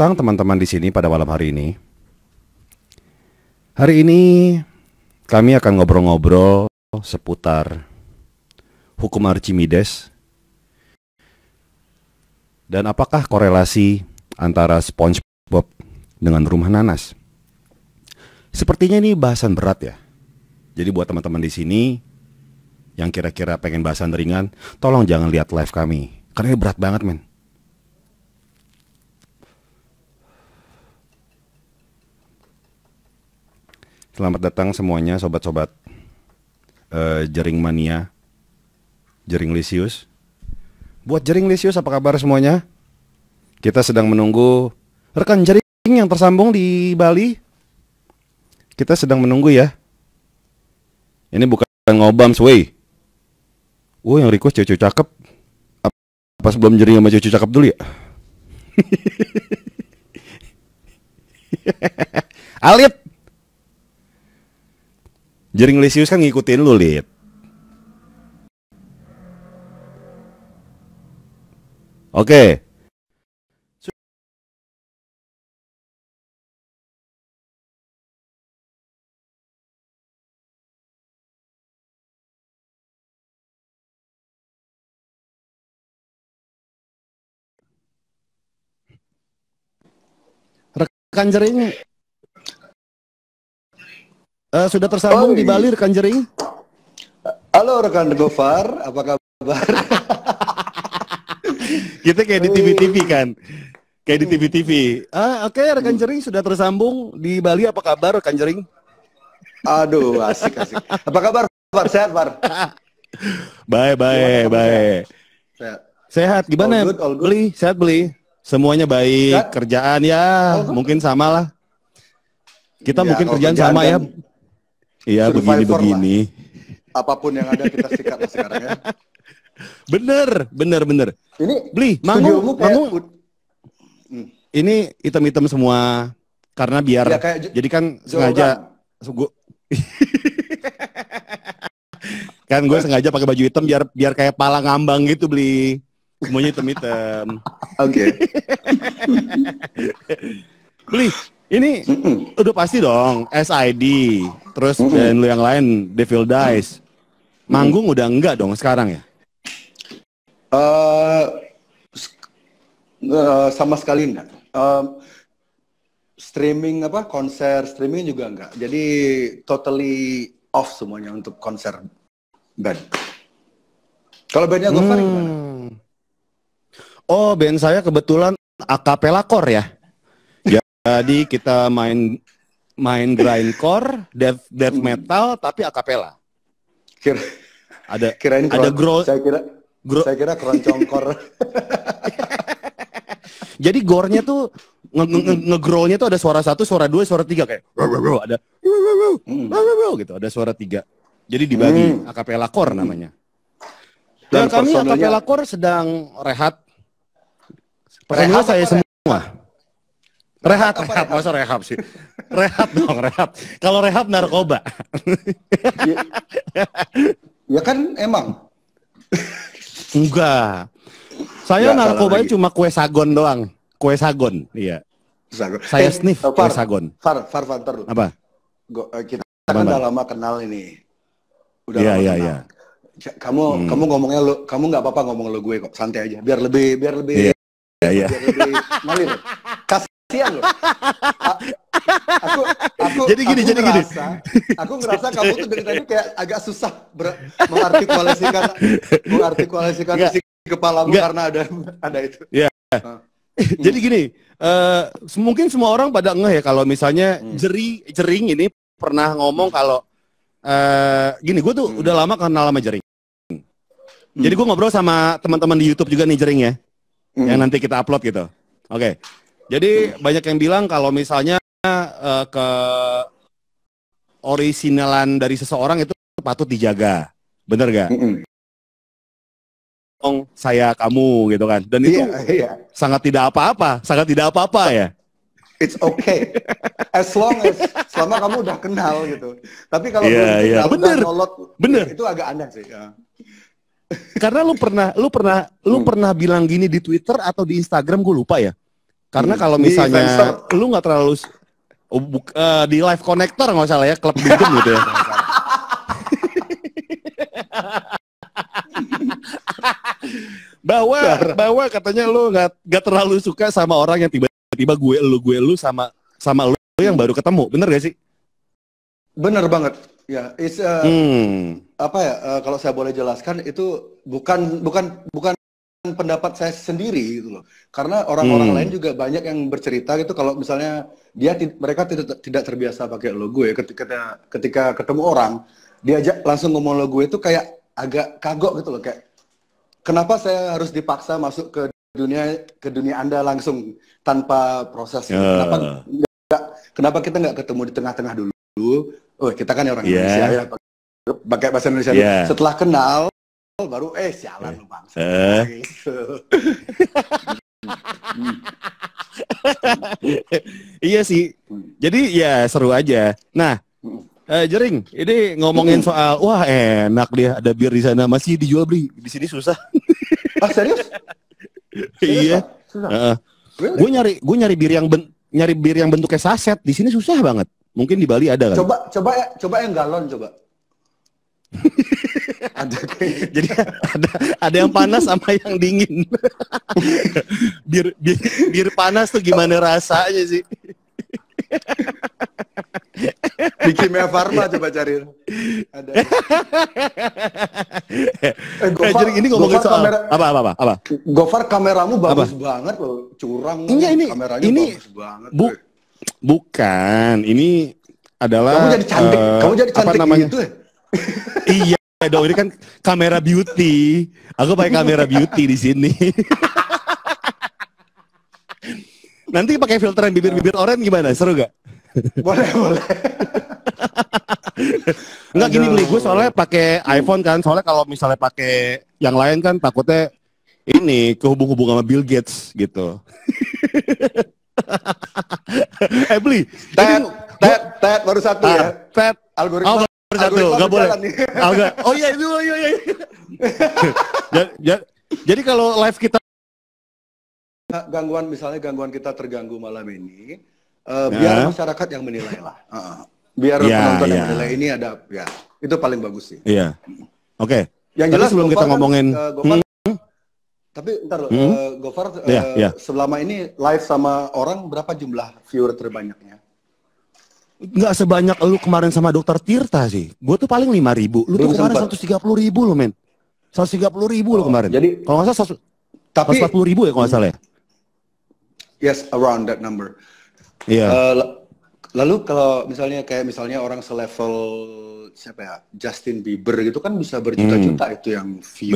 datang teman-teman di sini pada malam hari ini. Hari ini kami akan ngobrol-ngobrol seputar hukum Archimedes dan apakah korelasi antara SpongeBob dengan rumah nanas. Sepertinya ini bahasan berat ya. Jadi buat teman-teman di sini yang kira-kira pengen bahasan ringan, tolong jangan lihat live kami karena ini berat banget, men. Selamat datang semuanya sobat-sobat Jering Mania, Jering Lisius. Buat Jering Lisius, apa kabar semuanya? Kita sedang menunggu rekan Jering yang tersambung di Bali. Kita sedang menunggu ya. Ini bukan ngobam sway. Yang request cewek cakep. Apa sebelum Jering sama cewek cakep dulu ya? Alip. Jering Lisius kan ngikutin lu, Lip. Oke. Rekan Jering sudah tersambung di Bali, rekan Jering. Halo rekan Gofar, apa kabar? Kita kayak di TV-TV kan. Kayak di TV-TV. Oke, rekan Jering sudah tersambung di Bali, apa kabar rekan Jering? Aduh, asik. Apa kabar, Far? Sehat, Far? Baik. Sehat. Gimana? All good. Beli, sehat Beli. Semuanya baik, sehat? Kerjaan ya, mungkin sama lah. Kita ya, mungkin kerjaan sama ya. Iya, begini. Apapun yang ada kita sikat sekarang ya. Bener. Ini Beli, manggung. Ini hitam-hitam semua karena biar ya, jadi kan sengaja kan gue sengaja pakai baju hitam biar kayak pala ngambang gitu, Beli. Semuanya hitam-hitam. Oke. Beli, ini udah pasti dong SID, terus dan lu yang lain Devil Dice. Manggung udah enggak dong sekarang ya? Sama sekali enggak. Streaming konser streaming juga enggak. Jadi totally off semuanya untuk konser band. Kalau bandnya Gofar gimana? Oh, band saya kebetulan acapella core ya. Jadi kita main grindcore, death metal tapi acapella. Ada growl. Saya kira keroncongkor. Jadi gore-nya tuh nge-growlnya tuh ada suara 1, suara 2, suara 3 kayak ada gitu, ada suara 3. Jadi dibagi acapella core namanya. Dan kami acapella core sedang rehat. Personilnya saya semua. Rehat, masa rehab sih? Rehat dong. Kalau rehab narkoba. Ya kan emang. Enggak. Saya narkobanya cuma kue sagon doang. Kue sagon, iya. Saya sniff kue sagon. Far dulu. Apa? Kita kan udah lama kenal ini. Udah lama kenal. Iya. Kamu ngomongnya kamu nggak apa-apa ngomong lo gue kok, santai aja. Biar lebih. Iya. Biar lebih ngalir. Kasihan loh. Aku jadi gini. Aku ngerasa kamu tuh dari tadi kayak agak susah mengartikulasikan isi kepalamu karena ada itu. Iya. Jadi gini, mungkin semua orang pada ngeh ya kalau misalnya Jering ini pernah ngomong kalau gini, gue tuh udah lama kenal sama Jering. Jadi gue ngobrol sama teman-teman di YouTube juga nih Jering ya. Yang nanti kita upload gitu. Oke. Jadi banyak yang bilang kalau misalnya ke orisinalan dari seseorang itu patut dijaga. Bener gak? Saya kamu gitu kan. Dan itu sangat tidak apa-apa ya. It's okay. Selama kamu udah kenal gitu. Tapi kalau belum kenal nolot, itu agak aneh sih. Karena lu pernah bilang gini di Twitter atau di Instagram, gue lupa ya. Karena kalau Di misalnya Friendster. lu nggak terlalu di live connector nggak salah ya, klub dugem gitu ya. bahwa katanya lu nggak terlalu suka sama orang yang tiba-tiba gue lu sama lu yang baru ketemu, bener gak sih? Bener banget. Ya, apa ya? Kalau saya boleh jelaskan itu bukan pendapat saya sendiri gitu loh. Karena orang-orang lain juga banyak yang bercerita gitu kalau misalnya mereka tidak terbiasa pakai logo ya, ketika ketemu orang diajak langsung ngomong logo itu kayak agak kagok gitu loh, kayak kenapa saya harus dipaksa masuk ke dunia Anda langsung tanpa proses gitu. Kenapa kita nggak ketemu di tengah-tengah dulu? Oh, kita kan orang Indonesia ya, pakai bahasa Indonesia dulu. Setelah kenal baru sialan lu bang. Gitu. Iya sih. Jadi ya seru aja. Nah, Jering, ini ngomongin soal wah enak dia ada bir di sana, masih dijual beli di sini susah. Ah serius? Iya. Really? Gue nyari bir yang bentuknya saset di sini susah banget. Mungkin di Bali ada kan? Coba yang galon coba. Jadi ada yang panas sama yang dingin. bir panas tuh gimana rasanya sih? Di Kimia Farma coba cari. Ada. Gofar, ini ngomongin soal apa? Gofar, kameramu bagus banget loh, curang. Ini kameranya bagus banget. Bukan, ini adalah kamu jadi cantik, apa namanya? Gitu ya? Iya dong, ini kan kamera beauty. Aku pakai kamera beauty di sini. Nanti pakai filteran bibir-bibir oranye gimana? Seru gak? Boleh. Enggak, gini beli gue soalnya pakai iPhone kan. Soalnya kalau misalnya pakai yang lain kan takutnya ini kehubung-hubung sama Bill Gates gitu. Beli. Ted baru satu ya. Ted. Algoritma. Baru satu, nggak boleh. Oh iya itu. Jadi kalau live kita misalnya gangguan kita terganggu malam ini, biar masyarakat yang menilai lah. Biar penonton yang menilai ini ada, ya itu paling bagus sih. Iya. Oke. Yang jelas sebelum kita ngomongin. Tapi ntar Gofar selama ini live sama orang berapa jumlah viewer terbanyaknya? Nggak sebanyak lu kemarin sama Dokter Tirta sih. Gue tuh paling 5.000. Lu tuh kemarin 130.000 lo men. 130.000 lo kemarin. Jadi kalau nggak salah 140.000 ya kalau nggak salah ya. Yes, around that number. Iya. Lalu kalau misalnya orang selevel siapa ya, Justin Bieber gitu kan bisa berjuta-juta itu yang view.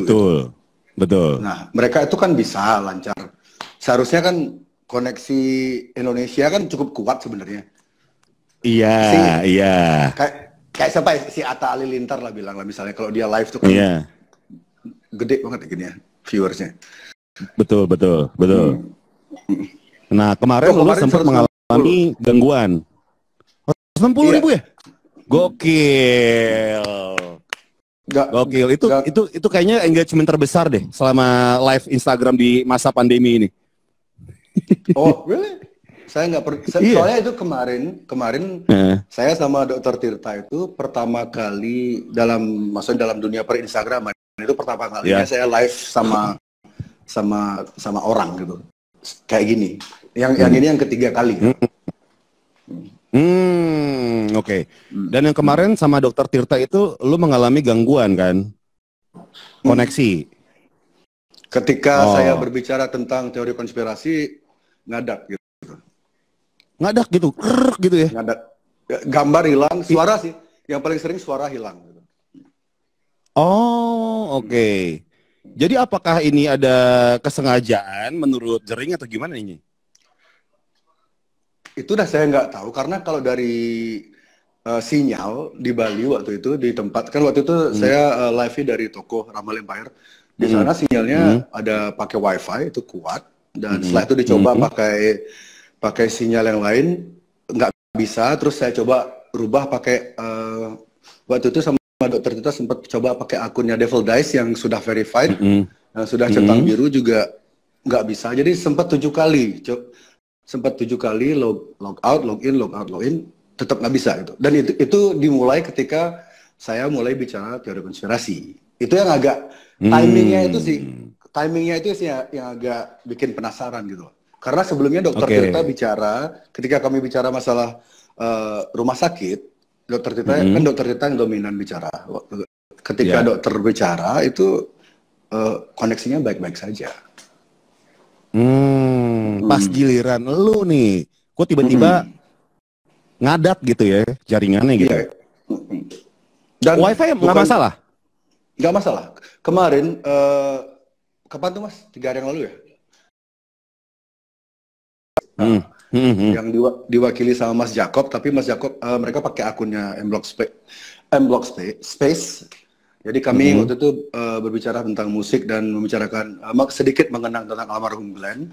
Betul. Nah, mereka itu kan bisa lancar. Seharusnya kan koneksi Indonesia kan cukup kuat sebenarnya. Iya. Kayak siapa ya? Si Atta Halilintar lah bilang lah misalnya kalau dia live tuh kan gede banget gini ya viewersnya. Betul. Nah kemarin lu sempat mengalami gangguan. 60.000 ya? Gokil. Itu kayaknya engagement terbesar deh selama live Instagram di masa pandemi ini. Oh, really? Saya nggak soalnya itu kemarin saya sama Dokter Tirta itu pertama kali dalam dunia per Instagram itu pertama kalinya saya live sama orang gitu kayak gini. Yang ini yang ketiga kali. Oke. Dan yang kemarin sama Dokter Tirta itu lu mengalami gangguan kan? Koneksi. Ketika saya berbicara tentang teori konspirasi ngadak gitu. Ngadak gitu, gitu ya? Ngadak. Gambar hilang, suara sih. Yang paling sering suara hilang. Gitu. Oh, oke. Jadi apakah ini ada kesengajaan menurut Jering atau gimana ini? Itu udah saya nggak tahu karena kalau dari sinyal di Bali waktu itu di tempat kan waktu itu saya live dari toko Ramal Empire. Di sana sinyalnya ada pakai WiFi itu kuat dan setelah itu dicoba pakai sinyal yang lain nggak bisa, terus saya coba rubah pakai waktu itu sama Dokter Tita sempat coba pakai akunnya Devil Dice yang sudah verified, yang sudah centang biru juga nggak bisa, jadi sempat 7 kali sempat 7 kali log out, login, log out, login, tetap nggak bisa gitu. Dan itu dimulai ketika saya mulai bicara teori konspirasi. Itu yang agak timingnya itu sih yang agak bikin penasaran gitu. Karena sebelumnya Dokter Tirta bicara, ketika kami bicara masalah rumah sakit, Dokter Tirta kan Dokter Tirta yang dominan bicara. Ketika dokter bicara itu koneksinya baik-baik saja. Pas giliran lu nih, kok tiba-tiba ngadat gitu ya jaringannya gitu. Iya. Dan WiFi nggak masalah? Nggak masalah. Kemarin, kapan tuh Mas? 3 hari yang lalu ya? Yang diwakili sama Mas Jacob, tapi Mas Jacob mereka pakai akunnya Mblock Space. Jadi kami waktu itu berbicara tentang musik dan membicarakan sedikit mengenang tentang almarhum Glenn.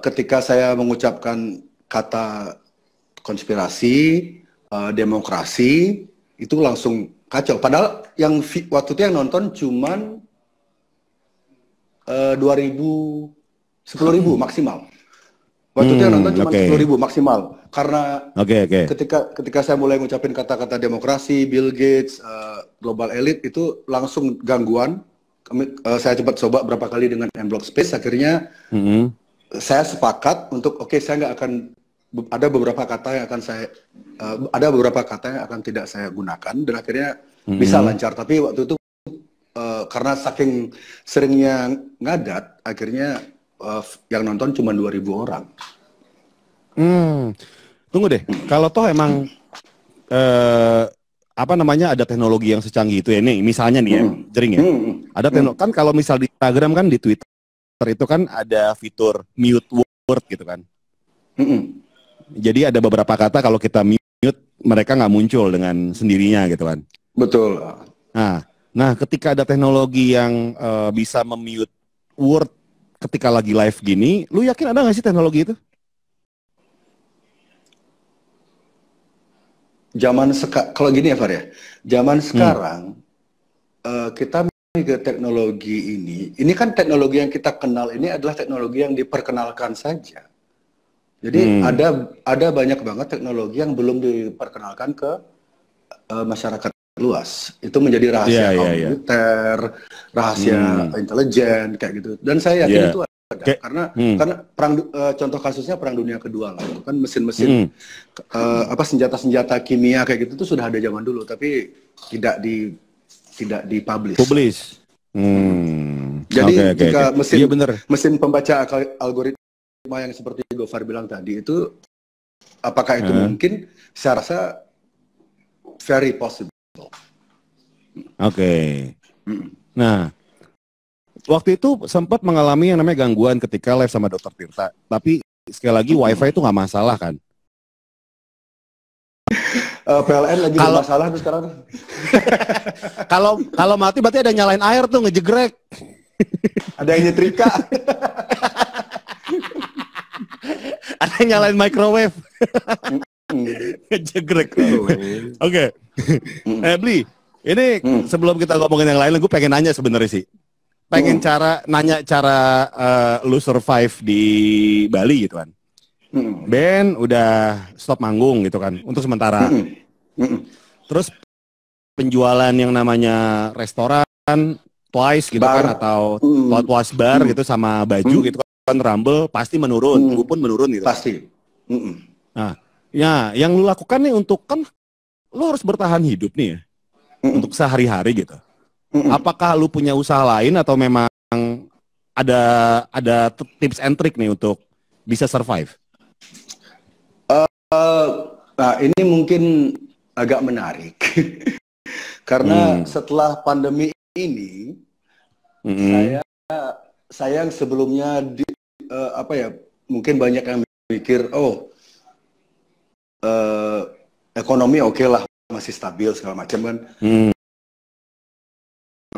Ketika saya mengucapkan kata konspirasi, demokrasi, itu langsung kacau. Padahal yang waktu itu yang nonton cuman 10.000 maksimal. Waktu itu yang nonton cuma 10.000 maksimal. Karena ketika saya mulai ngucapin kata-kata demokrasi, Bill Gates, global elite, itu langsung gangguan. Saya cepat coba berapa kali dengan Mblock Space. Akhirnya saya sepakat untuk saya nggak akan, ada beberapa kata yang akan tidak saya gunakan, dan akhirnya bisa lancar. Tapi waktu itu karena saking seringnya ngadat, akhirnya yang nonton cuma 2.000 orang. Tunggu deh, kalau toh emang ada teknologi yang secanggih itu ya, nih misalnya nih ya, Jering ya, ada teknologi kan, kalau misal di Instagram kan, di Twitter itu kan ada fitur mute word gitu kan. Jadi ada beberapa kata kalau kita mute, mereka nggak muncul dengan sendirinya gitu kan. Betul. Nah ketika ada teknologi yang bisa memute word ketika lagi live gini, lu yakin ada nggak sih teknologi itu? Kalau gini ya Far ya, zaman sekarang kita ke teknologi ini kan teknologi yang kita kenal ini adalah teknologi yang diperkenalkan saja. Jadi ada banyak banget teknologi yang belum diperkenalkan ke masyarakat luas. Itu menjadi rahasia komputer, rahasia intelijen kayak gitu. Dan saya yakin itu ada karena contoh kasusnya Perang Dunia Kedua lah. Itu kan mesin-mesin senjata-senjata kimia kayak gitu tuh sudah ada zaman dulu, tapi tidak dipublish. Jadi jika mesin pembaca algoritma yang seperti Gofar bilang tadi itu, apakah itu mungkin? Saya rasa very possible. Nah, waktu itu sempat mengalami yang namanya gangguan ketika live sama Dokter Tirta. Tapi sekali lagi WiFi itu nggak masalah kan? PLN lagi masalah tuh sekarang. Kalau mati berarti ada nyalain air tuh, ngejegrek. Ada yang nyetrika. Ada yang nyalain microwave. Ngejegrek. Bli, ini sebelum kita ngomongin yang lain, gue pengen nanya sebenarnya sih. Pengen nanya cara lu survive di Bali gitu kan. Band udah stop manggung gitu kan untuk sementara. Terus penjualan yang namanya restoran, Twice gitu bar, kan, atau Twice bar gitu sama baju gitu kan, Rumble pasti menurun, gue pun menurun gitu. Pasti. Nah, ya yang lu lakukan nih untuk, kan lu harus bertahan hidup nih ya, untuk sehari-hari gitu. Apakah lu punya usaha lain atau memang ada tips and trick nih untuk bisa survive? Nah, ini mungkin agak menarik karena setelah pandemi ini, saya yang sebelumnya mungkin banyak yang mikir, ekonomi oke lah, masih stabil segala macam kan.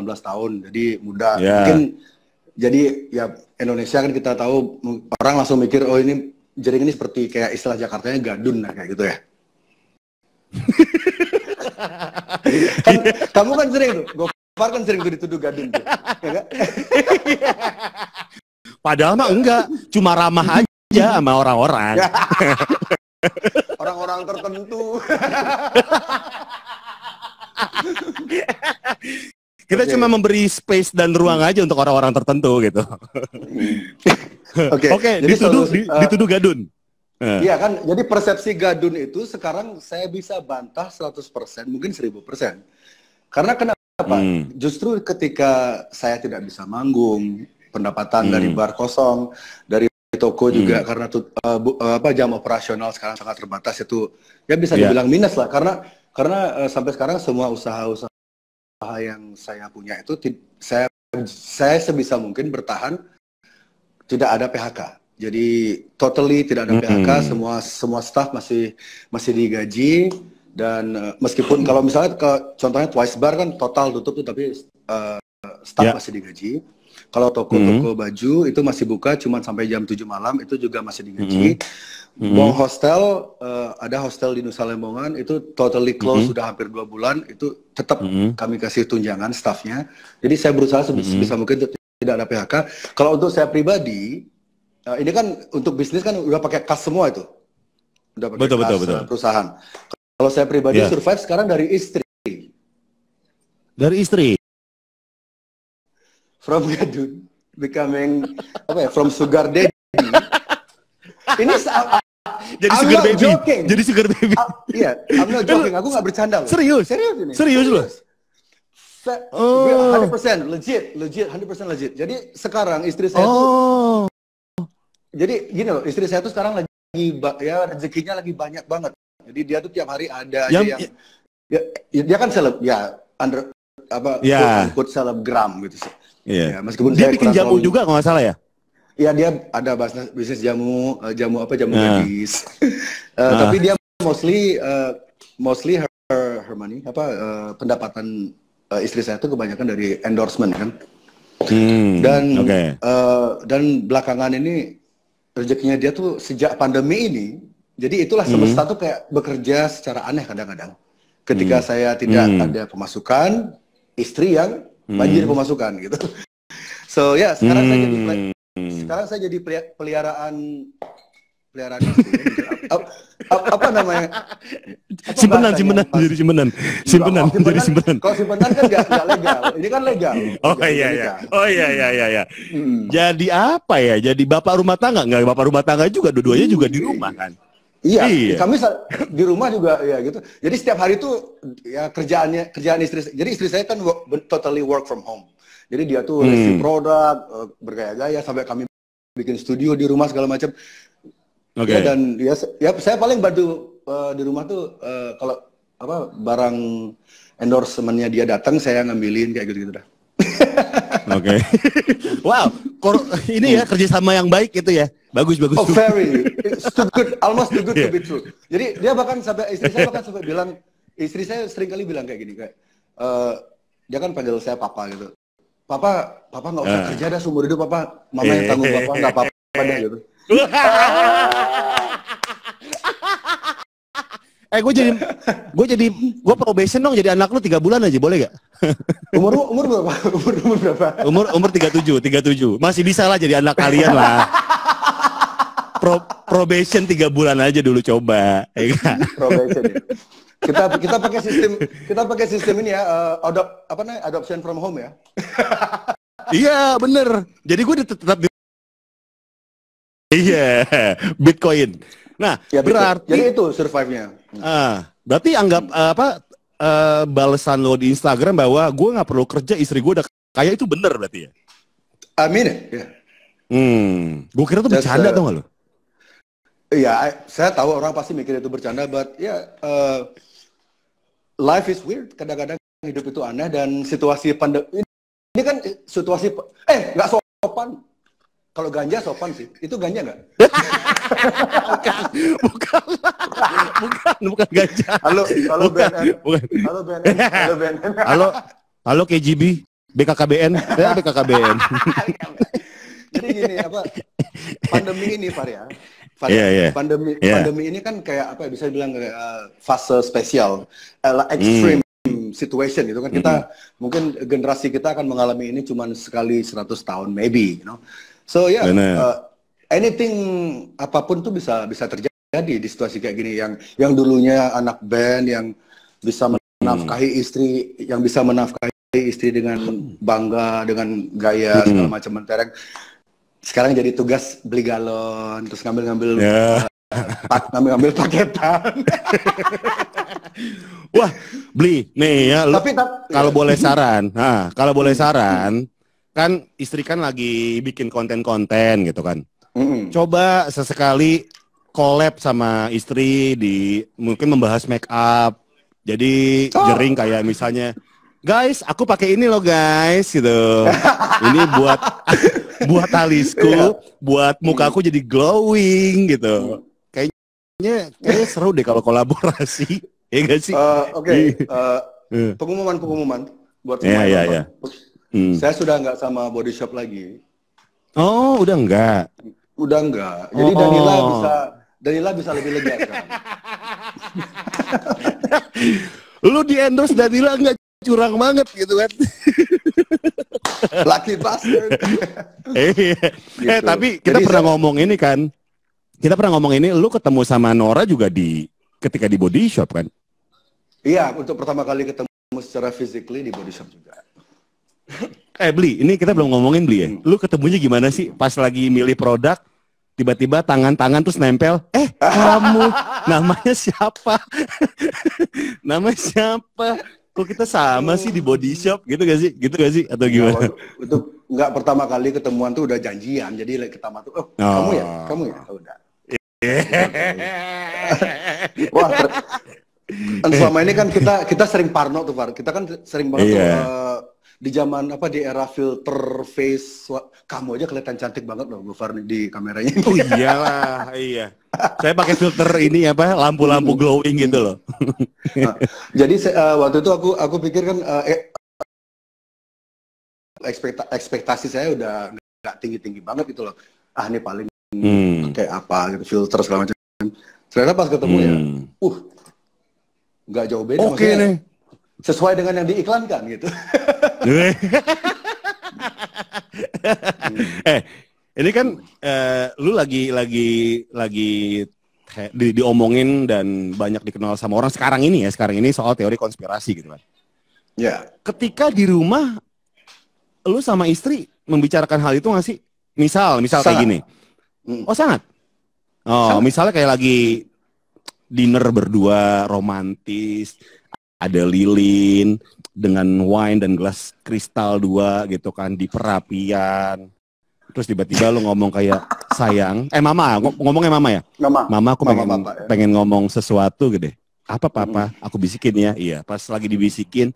16 tahun, jadi muda. Mungkin jadi ya Indonesia kan kita tahu, orang langsung mikir ini Jering ini seperti kayak istilah Jakartanya gadun lah kayak gitu ya. Kan, kamu kan sering tuh, Gofar kan sering tuh dituduh gadun tuh. Ya, kan? Padahal mah enggak, cuma ramah aja aja sama orang-orang. Orang-orang tertentu. Kita cuma memberi space dan ruang aja untuk orang-orang tertentu gitu. Oke, dituduh gadun. Iya kan, jadi persepsi gadun itu sekarang saya bisa bantah 100%, mungkin 1000%. Karena kenapa? Justru ketika saya tidak bisa manggung, pendapatan dari bar kosong, dari toko juga karena jam operasional sekarang sangat terbatas, itu ya bisa dibilang minus lah, karena sampai sekarang semua usaha-usaha yang saya punya itu saya sebisa mungkin bertahan, tidak ada PHK. Jadi totally tidak ada PHK, semua staff masih digaji, dan meskipun kalau misalnya contohnya Twice Bar kan total tutup tuh, tapi staff masih digaji. Kalau toko-toko baju itu masih buka cuma sampai jam 7 malam, itu juga masih digaji. Bong Hostel, ada hostel di Nusa Lembongan itu totally close sudah hampir 2 bulan, itu tetap kami kasih tunjangan staffnya. Jadi saya berusaha sebisa mungkin tidak ada PHK. Kalau untuk saya pribadi, ini kan untuk bisnis kan udah pakai kas semua itu, udah pakai kas perusahaan. Kalau saya pribadi survive sekarang dari istri. Dari istri. From gadun becoming from sugar daddy. Ini jadi sugar baby. Joking. Jadi sugar baby. Iya, I'm not joking. Aku nggak bercanda loh. Serius ini. Serius loh. 100% legit, 100% legit. Jadi sekarang istri saya tuh jadi gini loh, istri saya tuh sekarang lagi rezekinya lagi banyak banget. Jadi dia tuh tiap hari ada aja yang dia kan seleb quote selebgram gitu sih. Iya. Meskipun dia bikin jamu juga kalau nggak salah ya. Iya, dia ada bisnis jamu gadis. Tapi dia mostly her money pendapatan istri saya tuh kebanyakan dari endorsement kan. Dan belakangan ini rezekinya dia tuh sejak pandemi ini, jadi itulah semesta tuh kayak bekerja secara aneh kadang-kadang. Ketika saya tidak ada pemasukan, istri yang banjir pemasukan gitu. So ya, sekarang saya jadi peliharaan apa namanya? Simpenan. Kalau simpenan kan nggak legal. Ini kan legal. Oh iya. Jadi apa ya? Jadi bapak rumah tangga? Nggak, bapak rumah tangga juga, dua-duanya juga di rumah kan? Iya. Kami di rumah juga ya gitu. Jadi setiap hari itu ya kerjaan istri. Jadi istri saya kan totally work from home. Jadi dia tuh review produk, bergaya-gaya, sampai kami bikin studio di rumah segala macam. Ya, dan ya saya paling bantu di rumah tuh kalau barang endorsementnya dia datang, saya ngambilin kayak gitu dah. Oke. Wow, ini ya kerjasama yang baik itu ya. Bagus. Oh, very. It's too good, almost too good to be true. Jadi dia bahkan istri saya bilang, istri saya sering kali bilang kayak gini, kayak dia kan panggil saya papa gitu. Papa nggak usah kerja dah seumur hidup, papa, mama yang tanggung, papa nggak apa-apa dah gitu. Gue probation dong jadi anak lu 3 bulan aja, boleh gak? Umur berapa? Umur berapa? Umur 37. Masih bisa lah jadi anak kalian lah. Probation 3 bulan aja dulu coba. Probation ya. Kita pakai sistem ini ya, adoption from home ya. Iya, bener. Jadi gue tetap Bitcoin. Nah, ya, berarti jadi itu survive-nya. Berarti anggap balasan lo di Instagram bahwa gue nggak perlu kerja, istri gue udah kaya, itu bener berarti ya? Amin ya. Gue kira tuh bercanda tau gak lo? Iya, saya tahu orang pasti mikir itu bercanda, but life is weird. Kadang-kadang hidup itu aneh, dan situasi pandemi ini kan situasi nggak sopan. Kalau ganja sopan sih. Itu ganja nggak? Bukan ganja. Halo BNN. Halo KGB, BKKBN. BKKBN. Jadi gini, pandemi ini Faria. Pandemi ini kan kayak bisa dibilang kayak fase spesial, extreme situation gitu kan. Kita mungkin generasi kita akan mengalami ini cuma sekali 100 tahun maybe, you know. So anything apapun tuh bisa terjadi di situasi kayak gini, yang dulunya anak band yang bisa menafkahi istri, yang bisa menafkahi istri dengan bangga, dengan gaya segala macam mentereng, sekarang jadi tugas beli galon, terus ngambil ngambil paketan. Wah, beli nih ya. Tapi kalau boleh saran, kalau boleh saran, kan istri kan lagi bikin konten-konten gitu kan. Coba sesekali collab sama istri mungkin membahas make up. Jadi jering kayak misalnya, guys, aku pakai ini loh guys gitu. Ini buat alisku, buat mukaku jadi glowing gitu. Kayaknya seru deh kalau kolaborasi. Ya gak sih? Oke. Pengumuman buat semua yang nonton. Saya sudah nggak sama Body Shop lagi. Oh, udah enggak. Udah enggak. Jadi Danila bisa lebih lega sekarang. Lu di endorse Danila enggak, curang banget gitu kan. Lucky bastard. Gitu. Tapi kita pernah ngomong ini kan. Kita pernah ngomong ini, lu ketemu sama Nora juga ketika di Body Shop kan? Iya, untuk pertama kali ketemu secara physically di Body Shop juga. Beli, ini kita belum ngomongin Beli ya. Lu ketemunya gimana sih pas lagi milih produk, tiba-tiba tangan-tangan terus nempel, kamu namanya siapa? Namanya siapa? Kok kita sama sih di Body Shop gitu gak sih? Gitu gak sih? Atau gimana? Itu nggak pertama kali ketemuan tuh udah janjian. Jadi pertama tuh, kamu ya? Udah. Wah, selama ini kan kita sering parno tuh, Far. Kita kan sering banget tuh di zaman di era filter face, kamu aja kelihatan cantik banget loh, Bu Far, di kameranya. Oh iyalah, iya. Saya pakai filter ini lampu-lampu glowing gitu loh. Jadi waktu itu aku pikir kan ekspektasi saya udah nggak tinggi-tinggi banget gitu loh. Ini paling kayak apa gitu, filter segala macam. Ternyata pas ketemu nggak jauh beda. Oke nih. Sesuai dengan yang diiklankan gitu. Ini kan lu lagi diomongin dan banyak dikenal sama orang sekarang ini soal teori konspirasi gitu kan. Ya. Ketika di rumah lu sama istri membicarakan hal itu nggak sih? Misal kayak gini. Oh sangat. Oh, misalnya kayak lagi dinner berdua romantis, ada lilin dengan wine dan gelas kristal 2 gitu kan di perapian. Terus tiba-tiba lu ngomong kayak sayang, ngomongnya mama ya? Mama aku pengen ngomong sesuatu gitu deh. Apa papa? Aku bisikin ya. Iya, pas lagi dibisikin,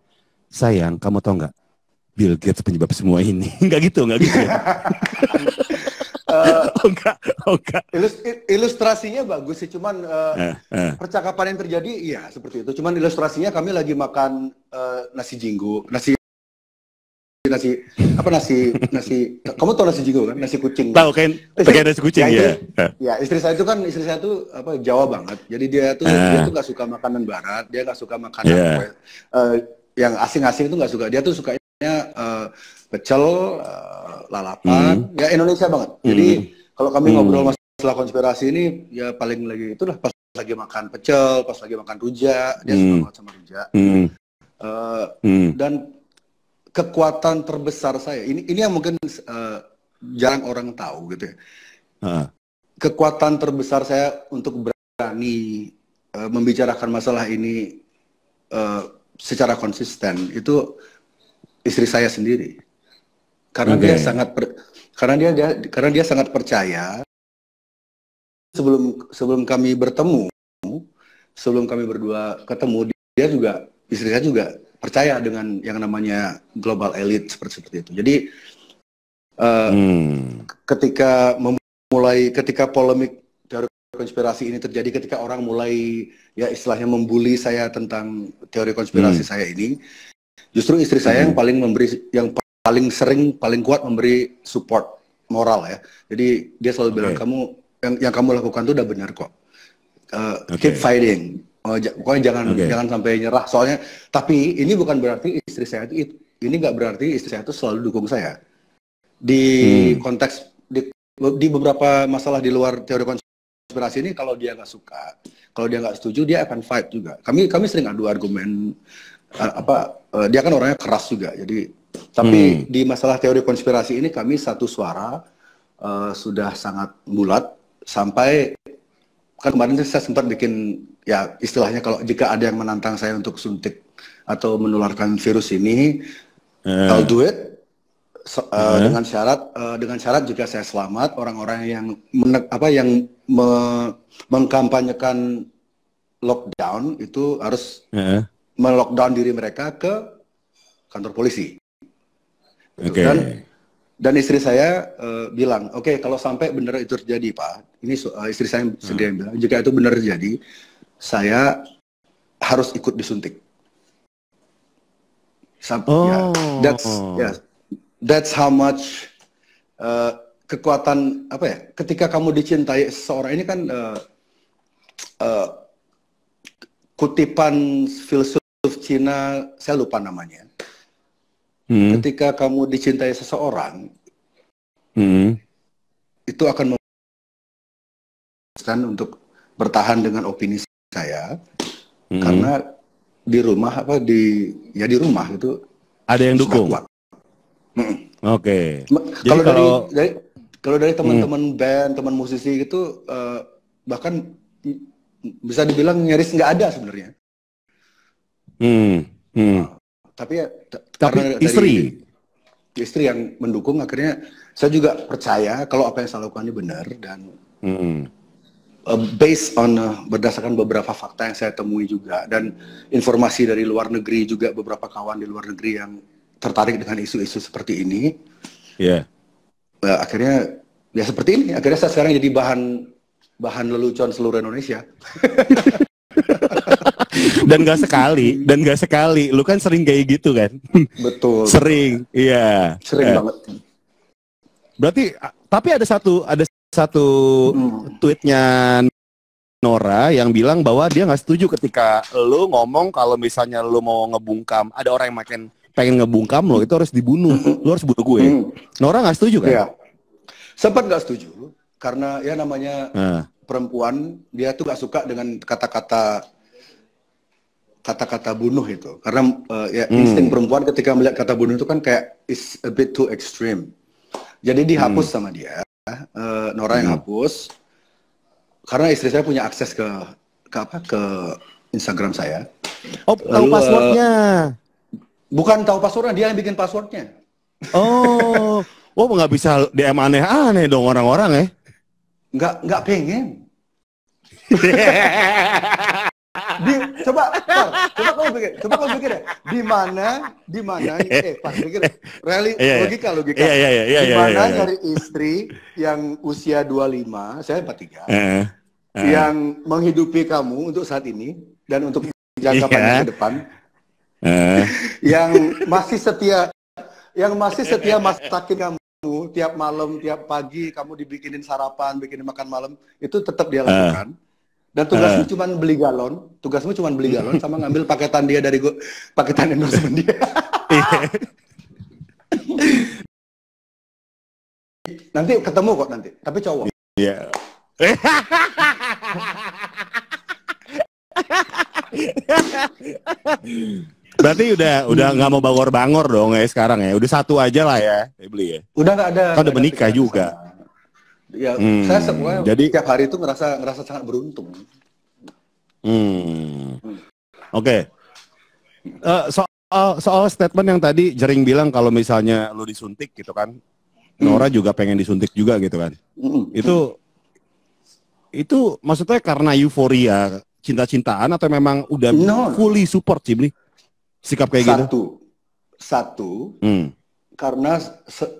sayang, kamu tau nggak? Bill Gates penyebab semua ini. Enggak gitu ya. Enggak. Ilustrasinya bagus sih, cuman percakapan yang terjadi iya seperti itu. Cuman ilustrasinya kami lagi makan nasi jinggo, nasi kamu tahu nasi jinggo kan, nasi kucing. Tahu kan, pakai nasi kucing ya. Ya, istri saya tuh Jawa banget. Jadi dia tuh nggak suka makanan barat, dia nggak suka makanan yang asing-asing itu nggak suka. Dia tuh sukanya pecel, lalapan, ya Indonesia banget. Jadi kalau kami ngobrol masalah konspirasi ini, ya paling lagi itulah pas lagi makan pecel, pas lagi makan rujak, dia suka banget sama rujak. Dan kekuatan terbesar saya, ini yang mungkin jarang orang tahu gitu ya. Kekuatan terbesar saya untuk berani membicarakan masalah ini secara konsisten itu istri saya sendiri. Karena dia sangat percaya sebelum kami bertemu, sebelum kami berdua ketemu, istri saya juga percaya dengan yang namanya global elite seperti itu. Jadi ketika polemik teori konspirasi ini terjadi, ketika orang mulai ya istilahnya membuli saya tentang teori konspirasi saya ini, justru istri saya yang paling sering, paling kuat memberi support moral ya. Jadi dia selalu bilang, yang kamu lakukan itu udah benar kok. Keep fighting. Pokoknya jangan sampai nyerah. Soalnya, tapi ini bukan berarti istri saya itu selalu dukung saya. Di di beberapa masalah di luar teori konspirasi ini, kalau dia nggak suka, kalau dia nggak setuju, dia akan fight juga. Kami sering adu argumen, dia kan orangnya keras juga. Jadi tapi di masalah teori konspirasi ini kami satu suara, sudah sangat bulat sampai kan kemarin saya sempat bikin ya istilahnya kalau jika ada yang menantang saya untuk suntik atau menularkan virus ini, I'll do it. Dengan syarat jika saya selamat, orang-orang yang mengkampanyekan lockdown itu harus melockdown diri mereka ke kantor polisi. Dan istri saya bilang, oke, kalau sampai benar itu terjadi, Pak, ini istri saya sendiri yang bilang, jika itu benar terjadi, saya harus ikut disuntik. That's how much kekuatan ketika kamu dicintai seseorang ini kan kutipan filsuf Cina, saya lupa namanya. Ketika kamu dicintai seseorang, itu akan memutuskan untuk bertahan dengan opini saya, karena di rumah di rumah itu ada yang dukung. Oke. Kalau dari teman-teman band, teman musisi itu bahkan bisa dibilang nyaris nggak ada sebenarnya. Tapi istri yang mendukung, akhirnya saya juga percaya kalau apa yang saya lakukan ini benar, dan based on berdasarkan beberapa fakta yang saya temui juga, dan informasi dari luar negeri juga, beberapa kawan di luar negeri yang tertarik dengan isu-isu seperti ini. Akhirnya ya seperti ini. Akhirnya saya sekarang jadi bahan lelucon seluruh Indonesia. Dan gak sekali, lu kan sering kayak gitu kan? Betul. Sering, iya. Sering banget. Berarti, tapi ada satu tweetnya Nora yang bilang bahwa dia nggak setuju ketika lu ngomong kalau misalnya lu mau ngebungkam, ada orang yang pengen ngebungkam lo, itu harus dibunuh, lu harus bunuh gue. Nora nggak setuju kan? Iya. Sempat nggak setuju karena ya namanya perempuan, dia tuh nggak suka dengan kata-kata bunuh itu, karena insting perempuan ketika melihat kata bunuh itu kan kayak is a bit too extreme. Jadi dihapus sama dia, Nora yang hapus, karena istri saya punya akses ke Instagram saya. Tahu passwordnya? Bukan tahu passwordnya, dia yang bikin passwordnya. Nggak bisa DM aneh-aneh dong orang-orang ya? Nggak pengen. Coba kamu pikir ya, di mana pas pikir logika di mana dari istri yang usia 25, saya 43, yang menghidupi kamu untuk saat ini dan untuk jangka panjang ke depan, yang masih setia masakin kamu tiap malam, tiap pagi kamu dibikinin sarapan, bikinin makan malam, itu tetap dia lakukan. Dan tugasmu cuma beli galon, sama ngambil paketan dia dari paketan endorsement dia. Nanti ketemu kok nanti, tapi cowok. Iya. Berarti udah nggak mau bangor-bangor dong ya sekarang ya. Udah satu aja lah ya, beli ya. Udah nggak ada. Kan udah menikah juga. Ya, saya sebenarnya jadi tiap hari itu ngerasa sangat beruntung. Oke. Soal statement yang tadi Jering bilang kalau misalnya lu disuntik gitu kan, Nora juga pengen disuntik juga gitu kan. Itu maksudnya karena euforia, cinta-cintaan, atau memang udah fully support sih beli sikap kayak gitu? Satu. Karena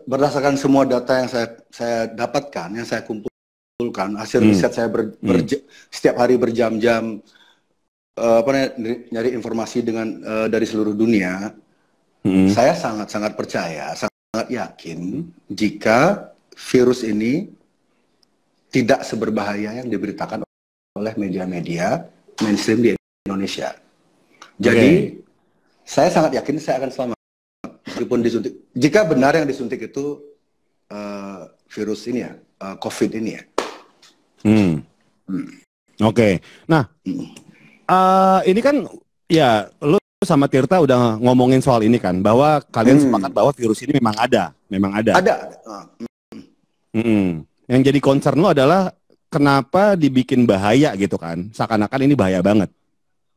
berdasarkan semua data yang saya dapatkan, yang saya kumpulkan, hasil riset saya setiap hari berjam-jam nyari informasi dari seluruh dunia, saya sangat percaya, sangat yakin jika virus ini tidak seberbahaya yang diberitakan oleh media-media mainstream di Indonesia. Jadi saya sangat yakin saya akan selamat. Meskipun disuntik, jika benar yang disuntik itu virus ini ya, COVID ini ya. Hmm. Oke. Nah, ini kan ya lu sama Tirta udah ngomongin soal ini kan, bahwa kalian sepakat bahwa virus ini memang ada. Ada. Yang jadi concern lu adalah kenapa dibikin bahaya gitu kan? Seakan-akan ini bahaya banget.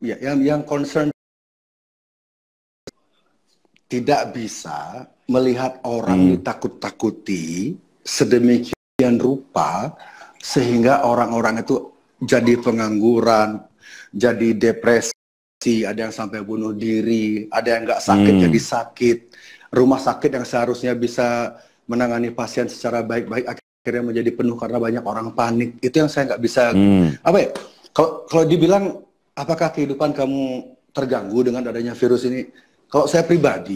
Ya, yang concern tidak bisa melihat orang ditakut-takuti sedemikian rupa sehingga orang-orang itu jadi pengangguran, jadi depresi, ada yang sampai bunuh diri, ada yang nggak sakit jadi sakit. Rumah sakit yang seharusnya bisa menangani pasien secara baik-baik akhirnya menjadi penuh karena banyak orang panik. Itu yang saya nggak bisa. Apa ya? Kalau dibilang apakah kehidupan kamu terganggu dengan adanya virus ini? Kalau saya pribadi,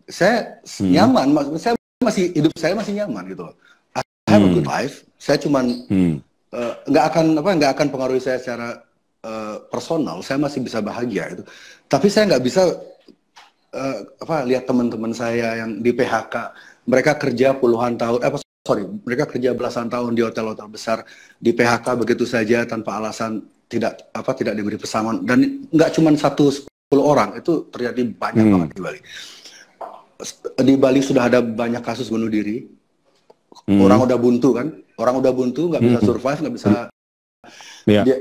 saya nyaman, saya hidup masih nyaman gitu loh. I have a good life. Saya cuman nggak akan pengaruhi saya secara personal. Saya masih bisa bahagia itu. Tapi saya nggak bisa lihat teman-teman saya yang di PHK, mereka kerja puluhan tahun, mereka kerja belasan tahun di hotel-hotel besar, di PHK begitu saja tanpa alasan, tidak diberi pesangon, dan nggak cuma 10 orang, itu terjadi banyak banget di Bali. Di Bali sudah ada banyak kasus bunuh diri. Orang udah buntu kan, nggak bisa survive, nggak bisa,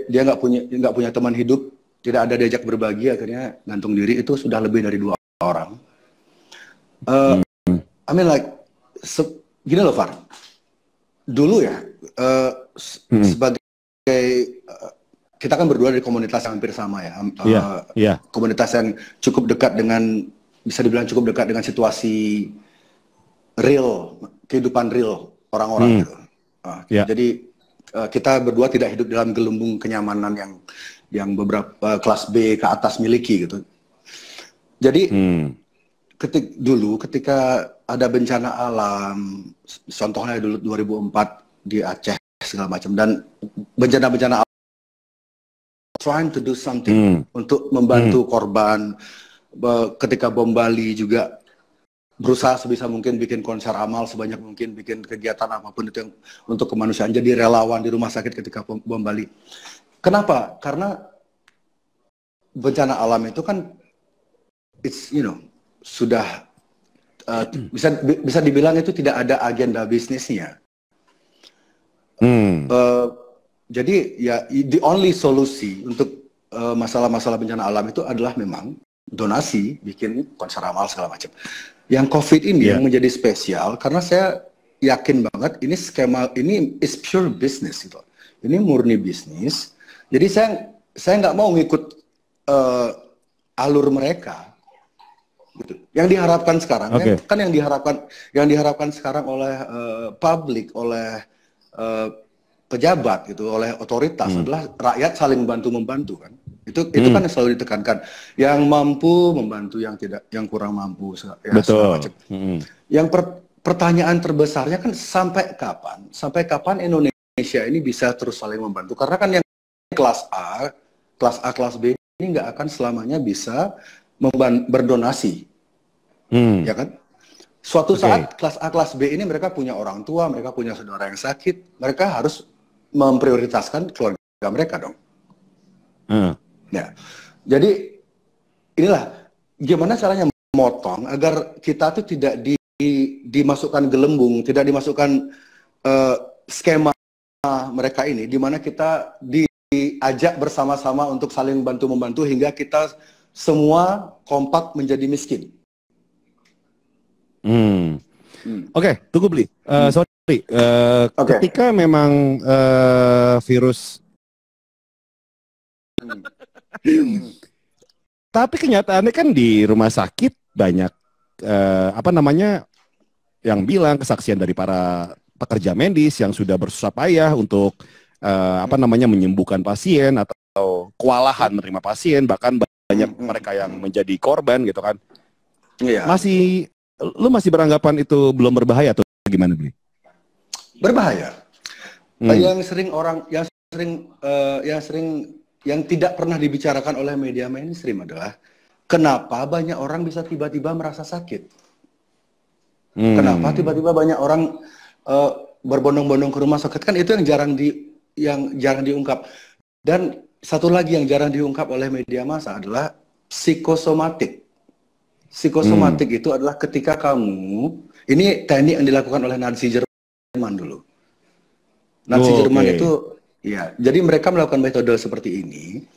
dia nggak punya teman hidup, tidak ada diajak berbagi, akhirnya gantung diri. Itu sudah lebih dari 2 orang. I mean like, gini loh Far, dulu ya sebagai kita kan berdua dari komunitas yang hampir sama ya, komunitas yang cukup dekat dengan, bisa dibilang cukup dekat dengan situasi real, kehidupan real orang-orang gitu. Jadi kita berdua tidak hidup dalam gelembung kenyamanan yang beberapa kelas B ke atas miliki gitu. Jadi ketika ada bencana alam, contohnya dulu 2004 di Aceh segala macam, dan bencana-bencana alam, trying to do something untuk membantu korban. Ketika bom Bali juga berusaha sebisa mungkin bikin konser amal sebanyak mungkin, bikin kegiatan apapun itu yang untuk kemanusiaan, jadi relawan di rumah sakit ketika bom Bali. Kenapa? Karena bencana alam itu kan sudah bisa dibilang itu tidak ada agenda bisnisnya. Jadi ya the only solusi untuk masalah-masalah bencana alam itu adalah memang donasi, bikin konser amal segala macam. Yang COVID ini yang menjadi spesial karena saya yakin banget ini skema ini is pure business gitu. Ini murni bisnis. Jadi saya nggak mau ngikut alur mereka. Gitu. Yang diharapkan sekarang kan yang diharapkan sekarang oleh publik, oleh pejabat gitu, oleh otoritas adalah rakyat saling bantu-membantu kan. Itu kan yang selalu ditekankan. Yang mampu membantu yang kurang mampu ya, segala macam. Yang pertanyaan terbesarnya kan sampai kapan Indonesia ini bisa terus saling membantu? Karena kan yang kelas A, kelas B ini nggak akan selamanya bisa berdonasi, ya kan? Suatu saat kelas A, kelas B ini mereka punya orang tua, mereka punya saudara yang sakit, mereka harus memprioritaskan keluarga mereka dong. Ya, jadi inilah gimana caranya memotong agar kita tuh tidak dimasukkan gelembung, tidak dimasukkan skema mereka ini, di mana kita diajak bersama-sama untuk saling bantu-membantu hingga kita semua kompak menjadi miskin. Oke, tunggu Bli. Sorry, ketika memang virus, tapi kenyataannya kan di rumah sakit banyak yang bilang kesaksian dari para pekerja medis yang sudah bersusah payah untuk menyembuhkan pasien atau kewalahan menerima pasien, bahkan banyak mereka yang menjadi korban gitu kan. Lu masih beranggapan itu belum berbahaya atau gimana Bli? Berbahaya. Yang tidak pernah dibicarakan oleh media mainstream adalah kenapa banyak orang bisa tiba-tiba merasa sakit. Kenapa tiba-tiba banyak orang berbondong-bondong ke rumah sakit kan itu yang jarang diungkap. Dan satu lagi yang jarang diungkap oleh media massa adalah psikosomatik. Psikosomatik itu adalah ketika kamu, ini teknik yang dilakukan oleh Nazi Jerman dulu. Nazi Jerman itu, ya, jadi mereka melakukan metode seperti ini.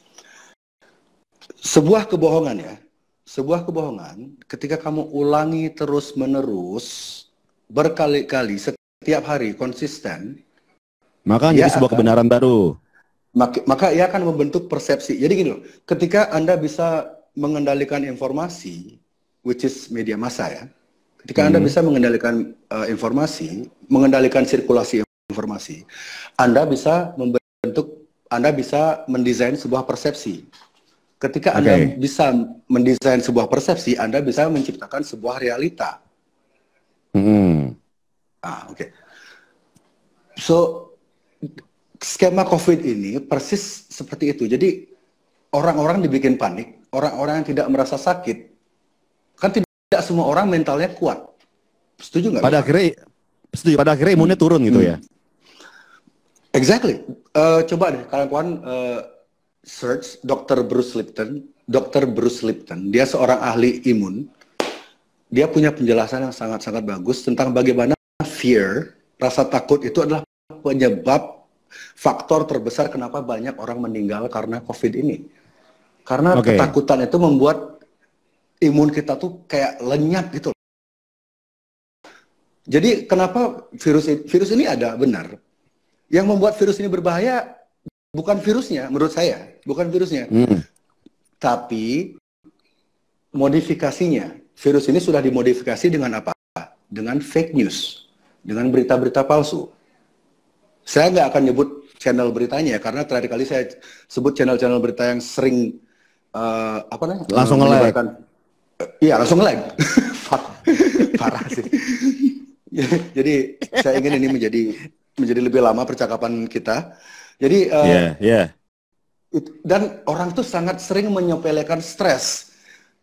Sebuah kebohongan ya, sebuah kebohongan ketika kamu ulangi terus-menerus, berkali-kali, setiap hari, konsisten, maka jadi sebuah kebenaran baru. Maka ia akan membentuk persepsi. Jadi gini loh, ketika Anda bisa mengendalikan informasi, which is media massa ya, ketika Anda bisa mengendalikan informasi, mengendalikan sirkulasi informasi, Anda bisa mendesain sebuah persepsi. Ketika Anda bisa mendesain sebuah persepsi, Anda bisa menciptakan sebuah realita. Oke. So, skema COVID ini persis seperti itu. Jadi, orang-orang dibikin panik, orang-orang yang tidak merasa sakit, kan tidak semua orang mentalnya kuat. Setuju nggak? Pada akhirnya imunnya turun gitu ya? Exactly. Coba deh kawan-kawan search Dr. Bruce Lipton. Dr. Bruce Lipton, dia seorang ahli imun. Dia punya penjelasan yang sangat-sangat bagus tentang bagaimana fear, rasa takut itu adalah penyebab faktor terbesar kenapa banyak orang meninggal karena COVID ini. Karena ketakutan itu membuat imun kita tuh kayak lenyap gitu. Jadi kenapa virus ini ada benar? Yang membuat virus ini berbahaya bukan virusnya, menurut saya, bukan virusnya, tapi modifikasinya. Virus ini sudah dimodifikasi dengan apa? Dengan fake news, dengan berita-berita palsu. Saya nggak akan nyebut channel beritanya karena terakhir kali saya sebut channel-channel berita yang sering langsung nge-lag. Iya, langsung nge-lag. Parah sih. Jadi saya ingin ini menjadi lebih lama percakapan kita. Jadi dan orang tuh sangat sering menyepelekan stres.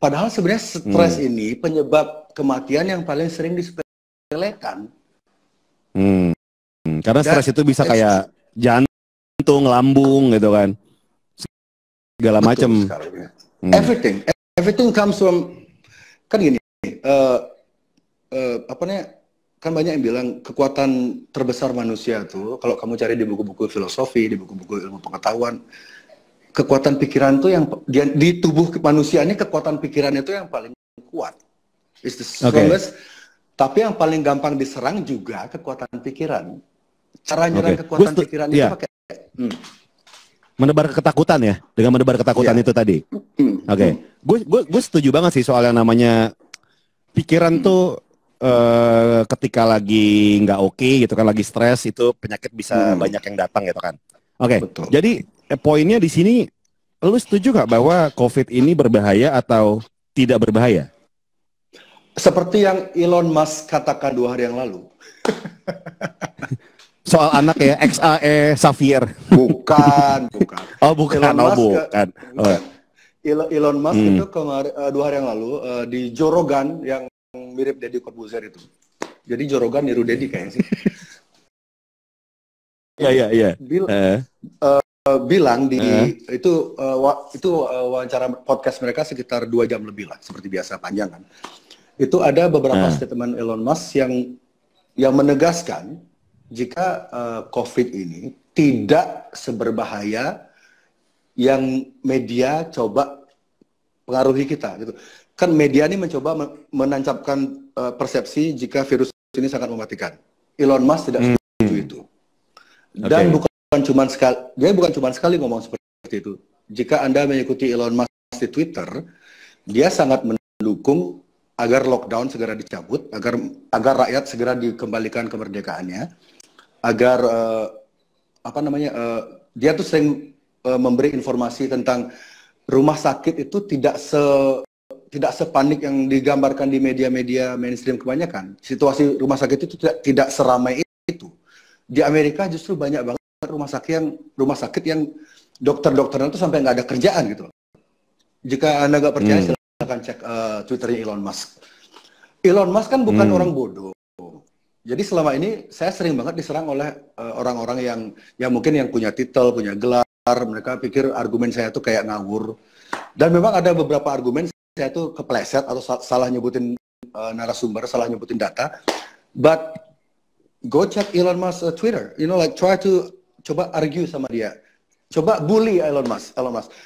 Padahal sebenarnya stres ini penyebab kematian yang paling sering disepelekan. Karena stres itu bisa kayak jantung, lambung gitu kan, segala macam. Everything comes from, kan gini, kan banyak yang bilang kekuatan terbesar manusia tuh, kalau kamu cari di buku-buku filosofi, di buku-buku ilmu pengetahuan, kekuatan pikiran tuh yang di tubuh manusia ini, kekuatan pikiran itu yang paling kuat. It's the strongest. Tapi yang paling gampang diserang juga kekuatan pikiran. Cara nyerang kekuatan pikiran itu pakai menebar ketakutan ya, dengan menebar ketakutan itu tadi. Gue setuju banget sih soal yang namanya pikiran tuh. Ketika lagi nggak oke gitu kan, lagi stres, itu penyakit bisa banyak yang datang gitu kan. Jadi poinnya di sini, lu setuju nggak bahwa COVID ini berbahaya atau tidak berbahaya? Seperti yang Elon Musk katakan 2 hari yang lalu. Soal anak ya, XAE Xavier. Bukan. Elon Musk itu kemarin 2 hari yang lalu di Joe Rogan yang mirip Deddy Corbuzier itu. Jadi Joe Rogan niru Deddy kayaknya sih. Iya. Bilang di itu wawancara podcast mereka sekitar 2 jam lebih lah, seperti biasa, panjang kan. Itu ada beberapa statement Elon Musk yang menegaskan jika COVID ini tidak seberbahaya yang media coba pengaruhi kita gitu. Kan media ini mencoba menancapkan persepsi jika virus ini sangat mematikan. Elon Musk tidak setuju itu. Dan bukan cuma sekali ngomong seperti itu. Jika Anda mengikuti Elon Musk di Twitter, dia sangat mendukung agar lockdown segera dicabut, agar rakyat segera dikembalikan kemerdekaannya, agar dia tuh sering memberi informasi tentang rumah sakit itu tidak sepanik yang digambarkan di media-media mainstream kebanyakan. Situasi rumah sakit itu tidak seramai itu. Di Amerika justru banyak banget rumah sakit yang dokter-dokternya itu sampai nggak ada kerjaan gitu. Jika Anda nggak percaya, silakan cek Twitternya Elon Musk. Elon Musk kan bukan orang bodoh. Jadi selama ini saya sering banget diserang oleh orang-orang yang mungkin yang punya titel, punya gelar, mereka pikir argumen saya tuh kayak ngawur. Dan memang ada beberapa argumen saya tuh kepleset atau salah nyebutin narasumber, salah nyebutin data. But go check Elon Musk Twitter, like try to coba argue sama dia. Coba bully Elon Musk.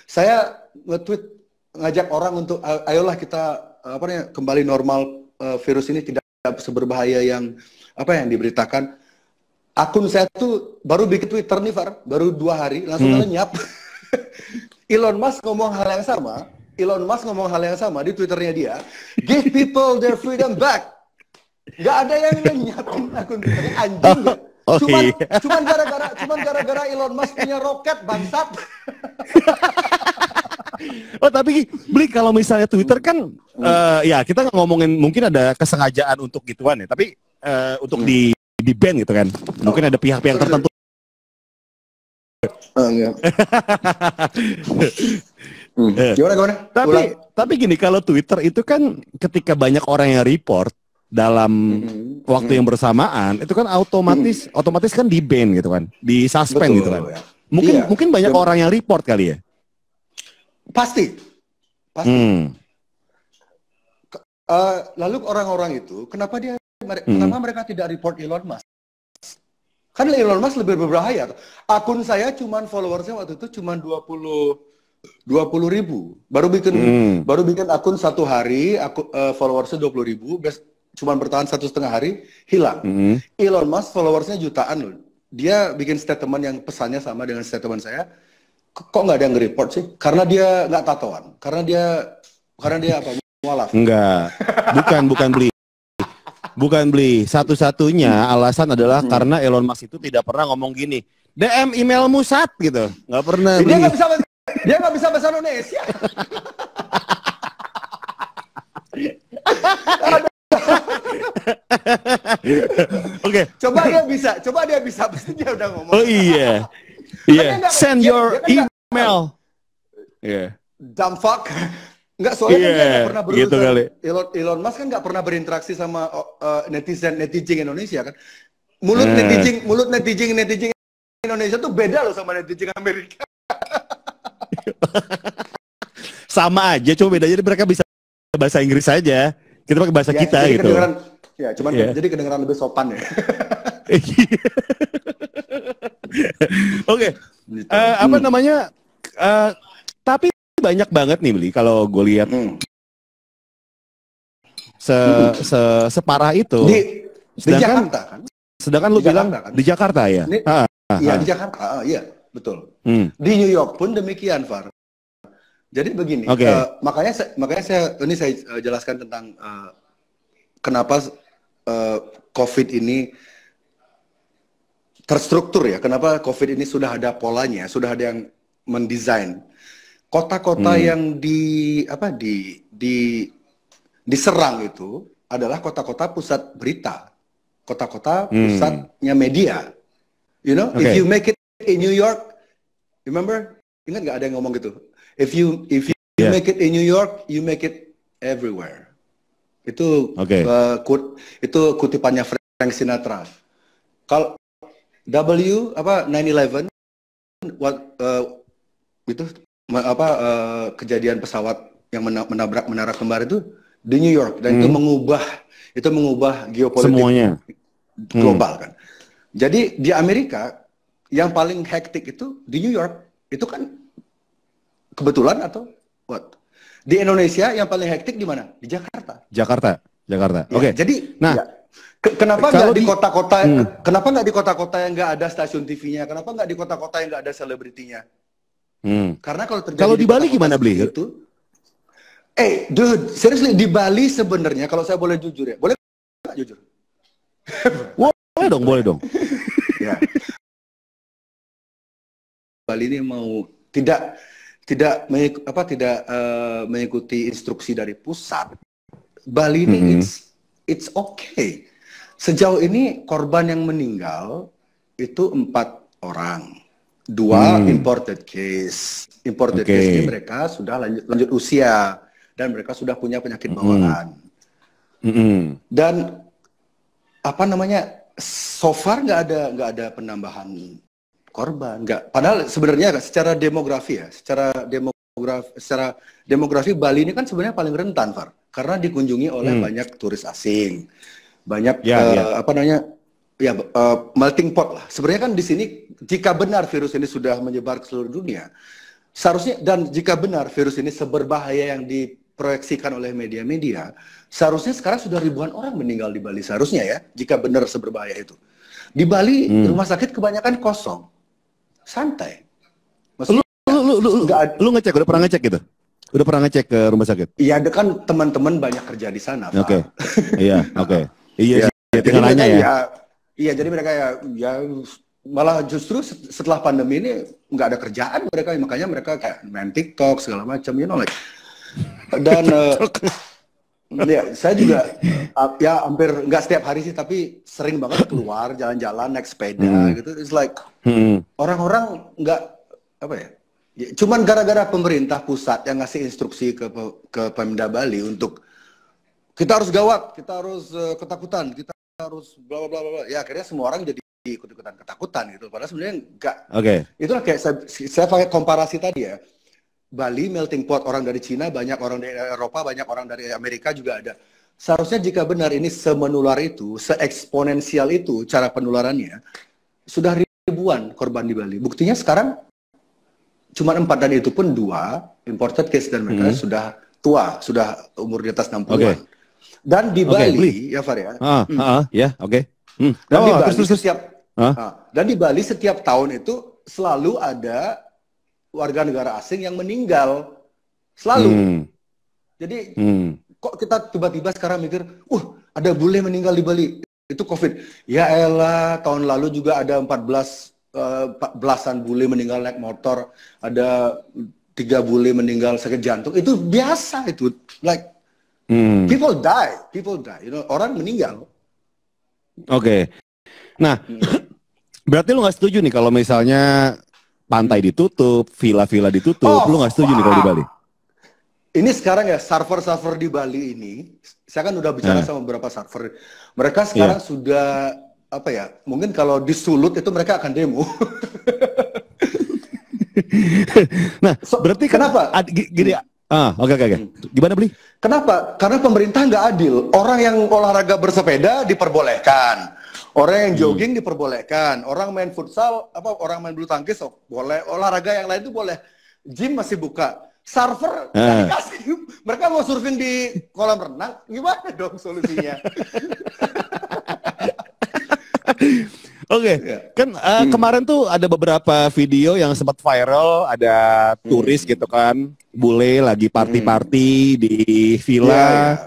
Saya nge-tweet ngajak orang untuk ayolah kita kembali normal, virus ini tidak seberbahaya yang diberitakan. Akun saya tuh baru bikin Twitter nih, Far, baru 2 hari langsung lenyap. Elon Musk ngomong hal yang sama di Twitternya dia. Give people their freedom back. Gak ada yang lenyapin akun Twitternya, anjing. Cuman gara-gara Elon Musk punya roket, bangsat. Oh tapi Bli, kalau misalnya Twitter kan ya kita ngomongin mungkin ada kesengajaan untuk gituan ya, tapi untuk di ban gitu kan, mungkin ada pihak-pihak tertentu. Gimana? Tapi gini, kalau Twitter itu kan ketika banyak orang yang report dalam waktu yang bersamaan, itu kan otomatis kan di ban gitu kan, di suspend gitu kan. Mungkin banyak orang yang report kali ya. Pasti. Lalu orang-orang itu kenapa mereka tidak report Elon Musk? Kan Elon Musk lebih berbahaya. Akun saya cuman followersnya waktu itu cuman 20.000. Baru bikin akun 1 hari, followersnya 20.000, cuman bertahan 1,5 hari, hilang. Elon Musk followersnya jutaan loh. Dia bikin statement yang pesannya sama dengan statement saya. Kok nggak ada yang nge-report sih? Karena dia nggak tatoan. Karena dia apa? Mualaf. Enggak. Bukan Bli. Satu-satunya alasan adalah karena Elon Musk itu tidak pernah ngomong gini. DM emailmu sat gitu. Nggak pernah. Dia nggak bisa bahasa Indonesia. Oke. Coba dia bisa. Pasti dia udah ngomong. Oh iya. Iya. Send your email. Iya. Dumb fuck. Enggak, soalnya kan dia nggak pernah berurusan. Gitu kali. Elon Musk kan nggak pernah berinteraksi sama netizen Indonesia kan. Mulut netizen Indonesia tuh beda loh sama netizen Amerika. Sama aja, cuma bedanya mereka bisa bahasa Inggris saja. Kita pakai bahasa kita gitu. Jadi kedengeran lebih sopan ya. Oke. Apa namanya? Tapi banyak banget nih Bli, kalau gue lihat separah itu. Di Jakarta kan? Sedangkan lu bilang kan? Di Jakarta ya? Iya di Jakarta, iya betul. Di New York pun demikian, Far. Jadi begini, makanya saya jelaskan tentang kenapa COVID ini terstruktur ya. Kenapa COVID ini sudah ada polanya, sudah ada yang mendesain. Kota-kota yang diserang itu adalah kota-kota pusat berita, kota-kota pusatnya media. If you make it in New York, remember, ingat nggak ada yang ngomong gitu? If you make it in New York, you make it everywhere. Itu itu kutipannya Frank Sinatra. Kalau 9/11 itu kejadian pesawat yang menabrak menara kembar itu di New York dan itu mengubah geopolitik semuanya global kan. Jadi di Amerika yang paling hektik itu di New York. Itu kan kebetulan atau what? Di Indonesia yang paling hektik di mana? Di Jakarta. Jakarta. Ya, Oke. Jadi kenapa nggak di kota-kota? Kenapa nggak di kota-kota yang nggak ada stasiun TV-nya? Kenapa nggak di kota-kota yang nggak ada selebritinya? Karena kalau di Bali gimana Bli? Itu, dude, seriously di Bali sebenarnya kalau saya boleh jujur ya, boleh nggak jujur? Boleh dong. Ya. Bali ini mau tidak mengikuti instruksi dari pusat. Bali ini it's okay. Sejauh ini korban yang meninggal itu 4 orang. 2 imported case. Imported case ini mereka sudah lanjut usia dan mereka sudah punya penyakit bawaan. Dan apa namanya, so far nggak ada penambahan korban, nggak. Padahal sebenarnya secara demografi ya, secara demografi Bali ini kan sebenarnya paling rentan, Far, karena dikunjungi oleh banyak turis asing, banyak apa namanya, ya melting pot lah. Sebenarnya kan di sini jika benar virus ini sudah menyebar ke seluruh dunia, seharusnya, dan jika benar virus ini seberbahaya yang diproyeksikan oleh media-media, seharusnya sekarang sudah ribuan orang meninggal di Bali seharusnya ya, jika benar seberbahaya itu. Di Bali rumah sakit kebanyakan kosong, santai. Maksudnya, lu ngecek, udah pernah ngecek gitu? Udah pernah ngecek ke rumah sakit? Iya, ada kan teman-teman banyak kerja di sana. Oke. Iya, oke. Iya, tinggal nanya ya. Iya, jadi mereka ya malah justru setelah pandemi ini nggak ada kerjaan mereka, makanya mereka kayak main TikTok segala macam, you know, like. Dan ya saya juga ya hampir nggak setiap hari sih, tapi sering banget keluar jalan-jalan naik sepeda gitu. It's like orang-orang nggak apa ya, cuman gara-gara pemerintah pusat yang ngasih instruksi ke Pemda Bali untuk kita harus gawat, kita harus ketakutan, kita harus bla bla bla bla. Ya akhirnya semua orang jadi ikut-ikutan ketakutan gitu. Padahal sebenarnya enggak. Itulah kayak saya pakai komparasi tadi ya. Bali melting pot, orang dari Cina, banyak orang dari Eropa, banyak orang dari Amerika juga ada. Seharusnya jika benar ini semenular itu, seeksponensial itu cara penularannya, sudah ribuan korban di Bali. Buktinya sekarang cuma 4, dan itu pun 2 imported case, dan mereka sudah tua, sudah umur di atas 60-an. Dan di Bali, ya Far ya. Dan di Bali dan di Bali setiap tahun itu selalu ada warga negara asing yang meninggal, selalu. Jadi kok kita tiba-tiba sekarang mikir, ada bule meninggal di Bali, itu COVID. Ya elah, tahun lalu juga ada 14-an bule meninggal naik motor, ada 3 bule meninggal sakit jantung. Itu biasa itu, like. People die, you know, orang meninggal. Nah, berarti lu nggak setuju nih kalau misalnya pantai ditutup, villa-villa ditutup, lu nggak setuju nih kalau di Bali? Ini sekarang ya, server-server di Bali ini, saya kan udah bicara sama beberapa server, mereka sekarang sudah apa ya? Mungkin kalau disulut itu mereka akan demo. Nah, berarti kenapa? Gini. Oke. Gimana, Bli? Kenapa? Karena pemerintah nggak adil. Orang yang olahraga bersepeda diperbolehkan, orang yang jogging diperbolehkan, orang main futsal, orang main bulu tangkis boleh, olahraga yang lain itu boleh. Gym masih buka, server nggak dikasih. Mereka mau surfing di kolam renang, gimana dong solusinya? Kan kemarin tuh ada beberapa video yang sempat viral, ada turis gitu kan, bule lagi party-party di villa,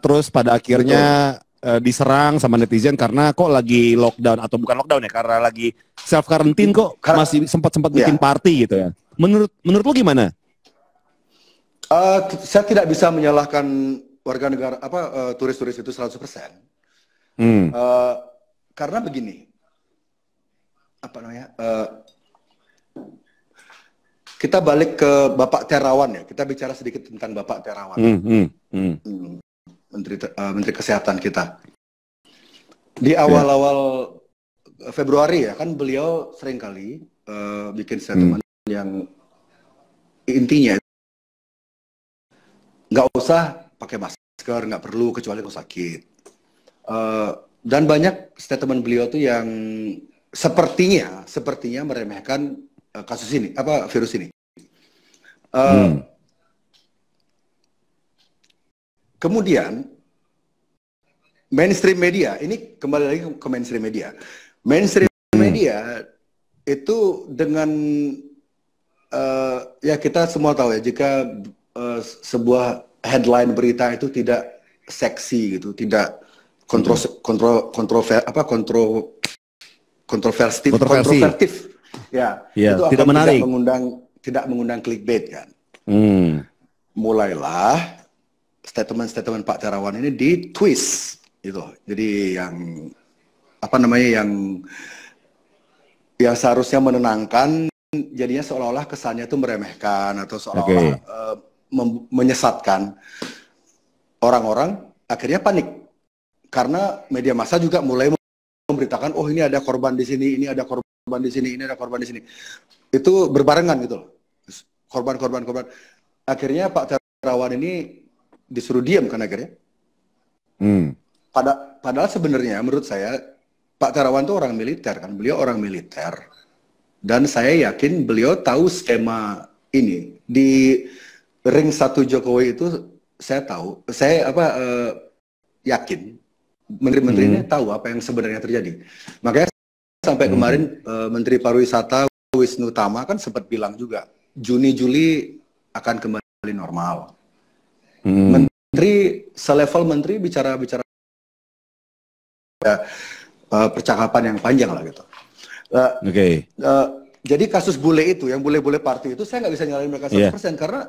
terus pada akhirnya diserang sama netizen karena kok lagi lockdown, atau bukan lockdown ya, karena lagi self quarantine kok masih sempat bikin party gitu ya. Menurut lo gimana? Saya tidak bisa menyalahkan warga negara turis-turis itu 100%. Karena begini, kita balik ke Bapak Terawan ya, kita bicara sedikit tentang Bapak Terawan, Menteri Kesehatan kita. Di awal-awal Februari ya, kan beliau seringkali bikin statement yang intinya nggak usah pakai masker, nggak perlu kecuali kalau sakit. Dan banyak statement beliau tuh yang sepertinya meremehkan kasus ini, virus ini. Kemudian mainstream media, ini kembali lagi ke mainstream media. Mainstream media itu dengan ya kita semua tahu ya, jika sebuah headline berita itu tidak seksi gitu, tidak kontrovertif, ya, itu tidak akan menarik, tidak mengundang clickbait kan. Mulailah statement Pak Terawan ini ditwist gitu. Jadi yang yang seharusnya menenangkan, jadinya seolah-olah kesannya itu meremehkan atau seolah-olah menyesatkan orang-orang, akhirnya panik. karena media massa juga mulai memberitakan, oh ini ada korban di sini, ini ada korban di sini, ini ada korban di sini. Itu berbarengan gitu loh. Korban. Akhirnya Pak Terawan ini disuruh diam kan akhirnya. Padahal sebenarnya menurut saya Pak Terawan itu orang militer kan, beliau orang militer. Dan saya yakin beliau tahu skema ini. Di ring 1 Jokowi itu saya tahu, yakin menteri-menteri ini tahu apa yang sebenarnya terjadi. Makanya sampai kemarin Menteri Pariwisata Wisnu Tama kan sempat bilang juga Juni-Juli akan kembali normal. Menteri selevel menteri bicara percakapan yang panjang lah gitu. Jadi kasus bule itu, yang bule-bule party itu saya nggak bisa nyalain mereka 100% karena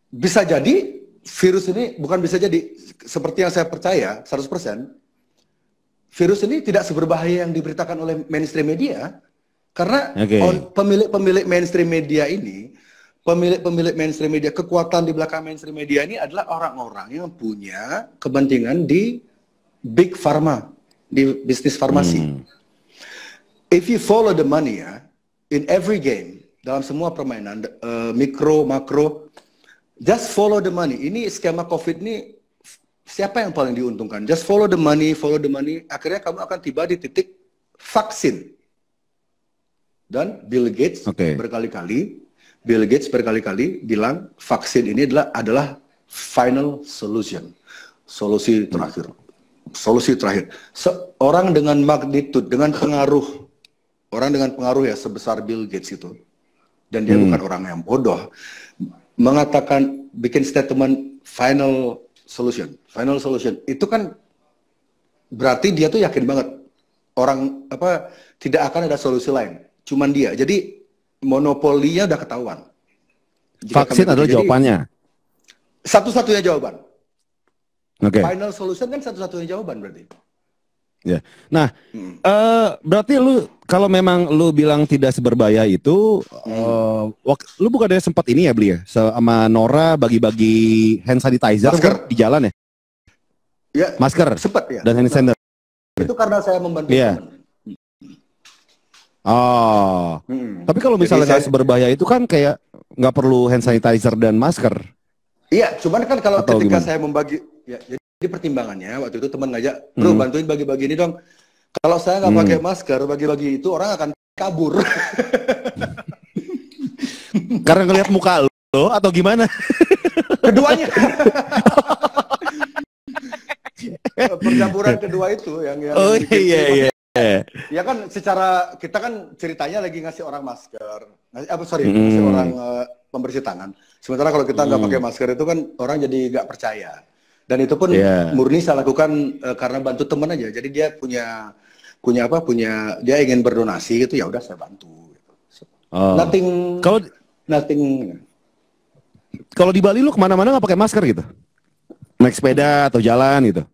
bisa jadi virus ini bukan bisa jadi seperti yang saya percaya 100%. Virus ini tidak seberbahaya yang diberitakan oleh mainstream media karena pemilik mainstream media ini, pemilik mainstream media, kekuatan di belakang mainstream media ini adalah orang-orang yang punya kepentingan di big pharma, di bisnis farmasi. If you follow the money ya, in every game, dalam semua permainan, mikro, makro, just follow the money. Ini skema COVID ini, siapa yang paling diuntungkan? Just follow the money, akhirnya kamu akan tiba di titik vaksin. Dan Bill Gates berkali-kali bilang vaksin ini adalah final solution. Solusi terakhir. Orang dengan magnitude, dengan pengaruh, ya sebesar Bill Gates itu, dan dia bukan orang yang bodoh, mengatakan, bikin statement final solution, itu kan berarti dia tuh yakin banget tidak akan ada solusi lain, cuman dia. Jadi monopolinya udah ketahuan. Vaksin adalah jawabannya. Satu-satunya jawaban. Final solution kan satu-satunya jawaban berarti. Ya. Nah, berarti lu kalau memang lu bilang tidak seberbahaya itu, lu bukannya sempat ini ya beli ya sama Nora bagi-bagi hand sanitizer di jalan ya? Ya, masker, sempat ya. Dan hand sanitizer. Itu karena saya membantu. Iya. Tapi kalau misalnya nggak seberbahaya itu kan kayak nggak perlu hand sanitizer dan masker. Iya, cuman kan kalau ketika saya membagi, ya, jadi pertimbangannya waktu itu teman ngajak, bro bantuin bagi-bagi ini dong. Kalau saya nggak pakai masker, bagi-bagi itu orang akan kabur. Karena ngelihat muka lo atau gimana? Keduanya. Percampuran kedua itu yang iya. Ya kan secara kita kan ceritanya lagi ngasih orang masker, ngasih orang pembersih tangan. Sementara kalau kita nggak pakai masker itu kan orang jadi nggak percaya. Dan itu pun murni saya lakukan karena bantu teman aja. Jadi dia punya dia ingin berdonasi gitu, ya udah saya bantu. Gitu. Nothing. Kalau di Bali lu kemana-mana nggak pakai masker gitu? Naik sepeda atau jalan gitu?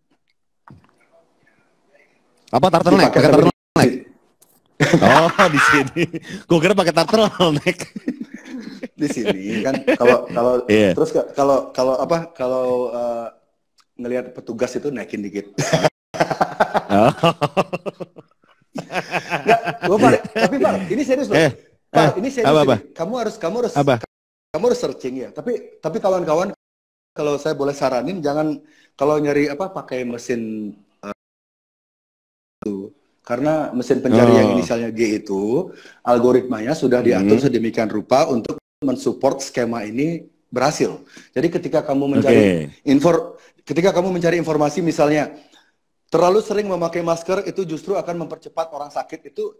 Apa turtleneck? Pakai turtleneck? Oh, di sini. Gue kira pakai turtleneck. Di sini kan terus kalau ngelihat petugas itu naikin dikit. Tapi Pak, ini serius loh. Pak, ini serius. Apa? Kamu harus searching ya. Tapi kawan-kawan, kalau saya boleh saranin, jangan kalau nyari pakai mesin itu. Karena mesin pencari yang inisialnya G itu algoritmanya sudah diatur sedemikian rupa untuk mensupport skema ini berhasil. Jadi ketika kamu mencari informasi misalnya terlalu sering memakai masker itu justru akan mempercepat orang sakit, itu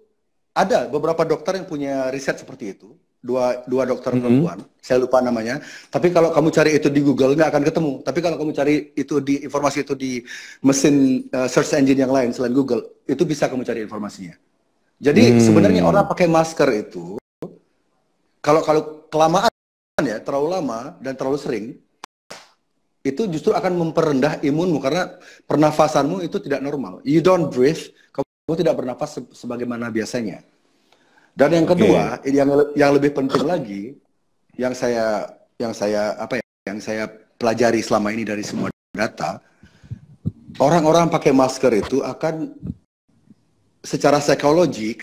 ada beberapa dokter yang punya riset seperti itu. Dua dokter perempuan, saya lupa namanya. Tapi kalau kamu cari itu di Google nggak akan ketemu. Tapi kalau kamu cari itu di informasi itu di mesin search engine yang lain selain Google, itu bisa kamu cari informasinya. Jadi sebenarnya orang pakai masker itu kalau kelamaan ya, terlalu lama dan terlalu sering, itu justru akan memperendah imunmu karena pernafasanmu itu tidak normal. You don't breathe, kamu tidak bernafas sebagaimana biasanya. Dan yang kedua, yang lebih penting lagi, yang saya pelajari selama ini dari semua data, orang-orang pakai masker itu akan secara psikologi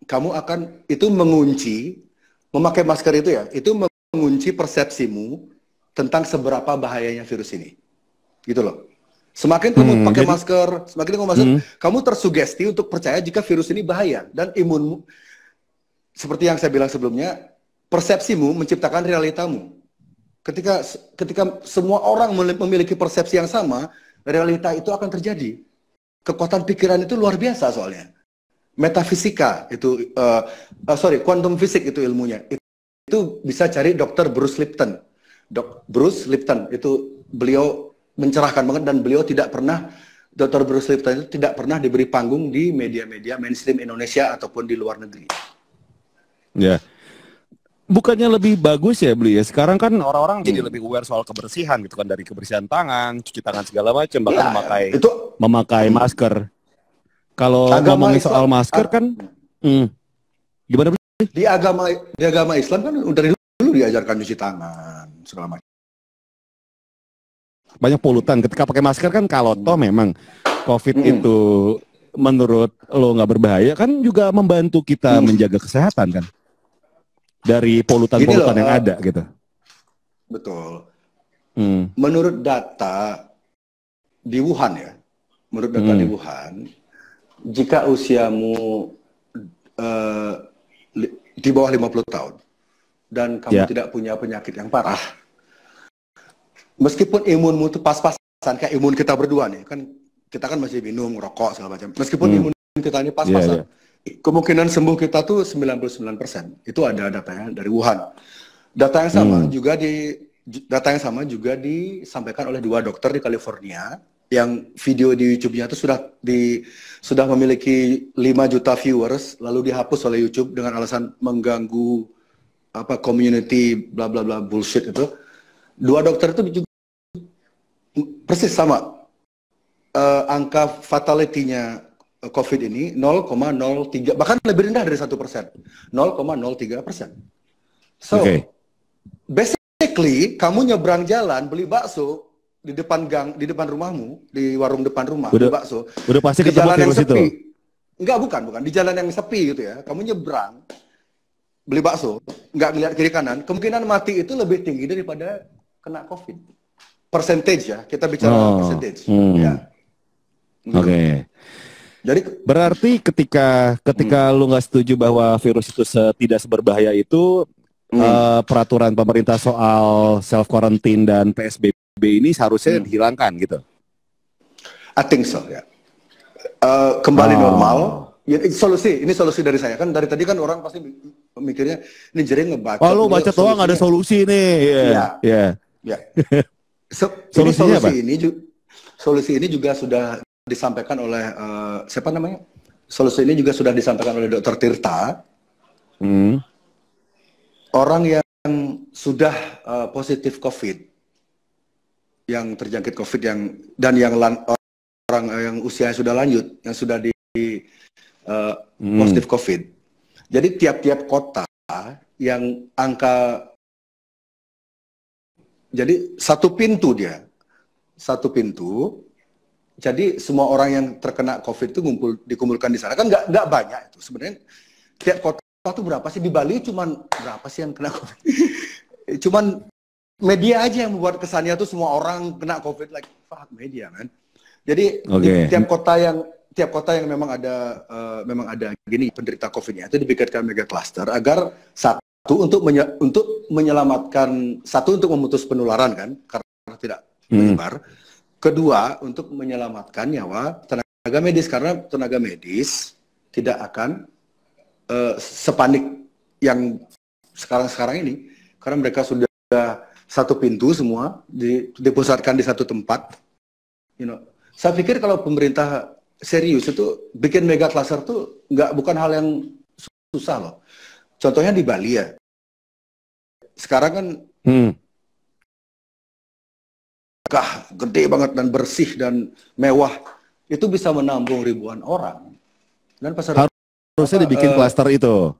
kamu akan itu mengunci memakai masker itu ya, itu mengunci persepsimu tentang seberapa bahayanya virus ini. Gitu loh. Semakin kamu pakai masker, semakin kamu masker, kamu tersugesti untuk percaya jika virus ini bahaya dan imunmu seperti yang saya bilang sebelumnya, persepsimu menciptakan realitamu. Ketika semua orang memiliki persepsi yang sama, realita itu akan terjadi. Kekuatan pikiran itu luar biasa soalnya. Metafisika itu, quantum fisik itu ilmunya. Itu bisa cari Dr. Bruce Lipton. Bruce Lipton itu beliau mencerahkan banget dan beliau tidak pernah Dr. Bruce Lipton itu tidak pernah diberi panggung di media-media mainstream Indonesia ataupun di luar negeri. Ya. Bukannya lebih bagus ya beli ya? Sekarang kan orang-orang jadi lebih aware soal kebersihan gitu kan, dari kebersihan tangan, cuci tangan segala macam, bahkan memakai masker. Kalau ngomongin soal masker kan gimana beli? Di agama Islam kan dari dulu diajarkan cuci tangan segala macam. Banyak polutan ketika pakai masker kan, kalau toh memang COVID itu menurut lo nggak berbahaya, kan juga membantu kita menjaga kesehatan kan dari polutan-polutan yang ada gitu. Betul. Menurut data di Wuhan ya, di Wuhan, jika usiamu di bawah 50 tahun dan kamu tidak punya penyakit yang parah, meskipun imunmu itu pas-pasan kayak imun kita berdua nih, kan kita kan masih minum, rokok segala macam. Meskipun imun kita ini pas-pasan, kemungkinan sembuh kita tuh 99%. Itu ada datanya dari Wuhan. Data yang sama juga disampaikan oleh 2 dokter di California yang video di YouTube-nya itu sudah memiliki 5 juta viewers, lalu dihapus oleh YouTube dengan alasan mengganggu community bla bla bla bullshit itu. 2 dokter itu juga persis sama, angka fatality-nya COVID ini 0,03, bahkan lebih rendah dari 1%, 0,03%. So, basically kamu nyebrang jalan beli bakso di depan gang, di depan rumahmu, di warung depan rumah, beli bakso. Udah pasti di ketemu jalan yang virus sepi. itu. Enggak, bukan, di jalan yang sepi gitu ya. Kamu nyebrang beli bakso, nggak ngeliat kiri kanan, kemungkinan mati itu lebih tinggi daripada kena COVID. Percentage ya, kita bicara percentage. Ya. Oke. Jadi berarti ketika lu nggak setuju bahwa virus itu tidak seberbahaya itu, peraturan pemerintah soal self quarantine dan PSBB ini seharusnya dihilangkan gitu. I think so ya. Kembali normal. Ya, ini solusi dari saya kan, dari tadi kan orang pasti mikirnya ini jadi ngebaca. Oh, lu baca doang ada solusi nih. Iya. Solusi ini juga sudah disampaikan oleh siapa namanya? Solusi ini juga sudah disampaikan oleh Dr. Tirta. Orang yang sudah positif COVID, yang terjangkit COVID dan orang yang usianya sudah lanjut, yang sudah positif COVID. Jadi tiap-tiap kota yang angka, jadi satu pintu. Jadi semua orang yang terkena COVID itu dikumpulkan di sana. Kan nggak banyak itu sebenarnya. Tiap kota itu berapa sih? Di Bali cuman berapa sih yang kena COVID? Cuman media aja yang membuat kesannya tuh semua orang kena COVID, like fuck media man. Jadi tiap kota yang memang ada gini penderita COVID-nya itu dibikinkan mega cluster agar satu untuk menyelamatkan, satu untuk memutus penularan kan karena tidak menyebar. Kedua, untuk menyelamatkan nyawa tenaga medis, karena tenaga medis tidak akan sepanik yang sekarang ini, karena mereka sudah satu pintu semua, dipusatkan di satu tempat. Saya pikir kalau pemerintah serius itu bikin mega cluster tuh bukan hal yang susah loh. Contohnya di Bali ya. Sekarang kan gede banget dan bersih dan mewah, itu bisa menampung ribuan orang. Dan harusnya dibikin klaster itu.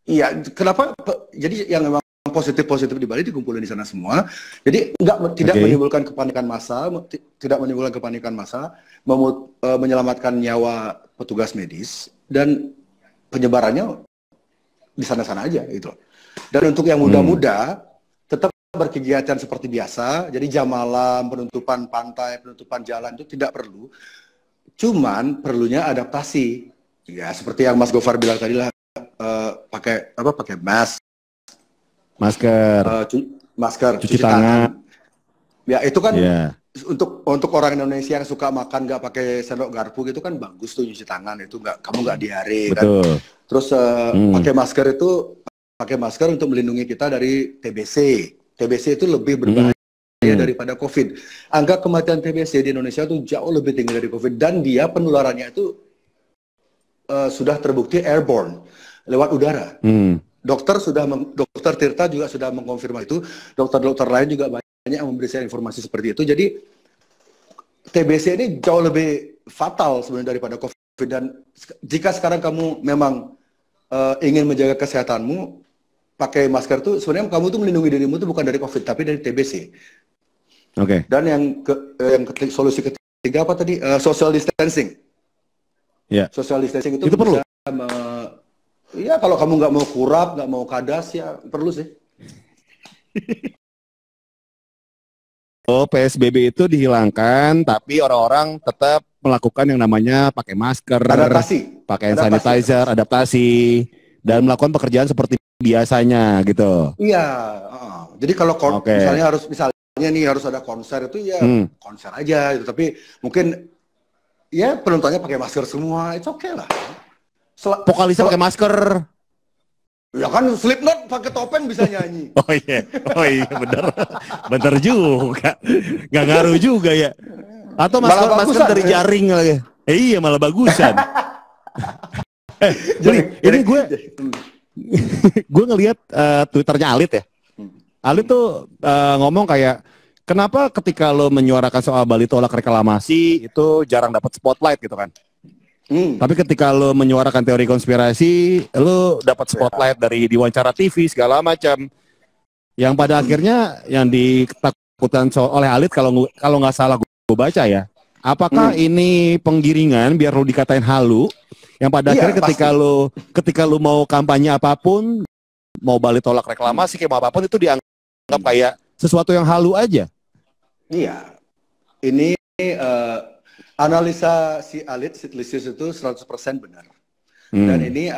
Iya, kenapa? Jadi yang memang positif di Bali dikumpulin di sana semua. Jadi tidak menimbulkan kepanikan massa, menyelamatkan nyawa petugas medis, dan penyebarannya di sana-sana aja gitu. Dan untuk yang muda-muda tetap berkegiatan seperti biasa. Jadi jam malam, penutupan pantai, penutupan jalan itu tidak perlu. Cuman perlunya adaptasi. Ya seperti yang Mas Gofar bilang tadi lah, pakai masker, cuci tangan. Ya itu kan untuk orang Indonesia yang suka makan nggak pakai sendok garpu gitu kan bagus tuh nyuci tangan, itu kamu nggak diare kan. Terus pakai masker untuk melindungi kita dari TBC. TBC itu lebih berbahaya daripada COVID. Angka kematian TBC di Indonesia itu jauh lebih tinggi dari COVID, dan dia penularannya itu sudah terbukti airborne, lewat udara. Dokter Tirta juga sudah mengkonfirmasi itu. Dokter-dokter lain juga banyak yang memberi saya informasi seperti itu. Jadi TBC ini jauh lebih fatal sebenarnya daripada COVID. Dan jika sekarang kamu memang ingin menjaga kesehatanmu, pakai masker tuh sebenarnya kamu tuh melindungi dirimu tuh bukan dari COVID tapi dari TBC. Dan solusi ketiga apa tadi? Social distancing. Social distancing itu perlu. Ya kalau kamu nggak mau kurap, nggak mau kadas, ya perlu sih. PSBB itu dihilangkan, tapi orang-orang tetap melakukan yang namanya pakai masker, pakai sanitizer, adaptasi, dan melakukan pekerjaan seperti biasanya gitu. Iya. Jadi kalau misalnya harus ada konser itu ya konser aja gitu. Tapi mungkin ya penontonnya pakai masker semua, it's okay lah. Vokalisnya pakai masker. Ya kan Slipknot pakai topeng bisa nyanyi. Oh iya bener juga. Nggak ngaruh juga ya. Atau masker dari jaring lagi. Iya malah bagusan. Ini gue ngelihat Twitternya Alit ya. Alit tuh ngomong kayak, kenapa ketika lo menyuarakan soal Bali tolak reklamasi itu jarang dapat spotlight gitu kan? Tapi ketika lo menyuarakan teori konspirasi, lo dapat spotlight dari diwawancara TV segala macam. Yang pada akhirnya yang ditakutkan oleh Alit kalau nggak salah gue baca ya, apakah ini penggiringan biar lo dikatain halu? Yang pada akhirnya ketika lo mau kampanye apapun, mau Bali tolak reklamasi kayak mau apapun itu dianggap kayak sesuatu yang halu aja. Iya. Ini analisa si Alit Sitlisius itu 100% benar. Dan ini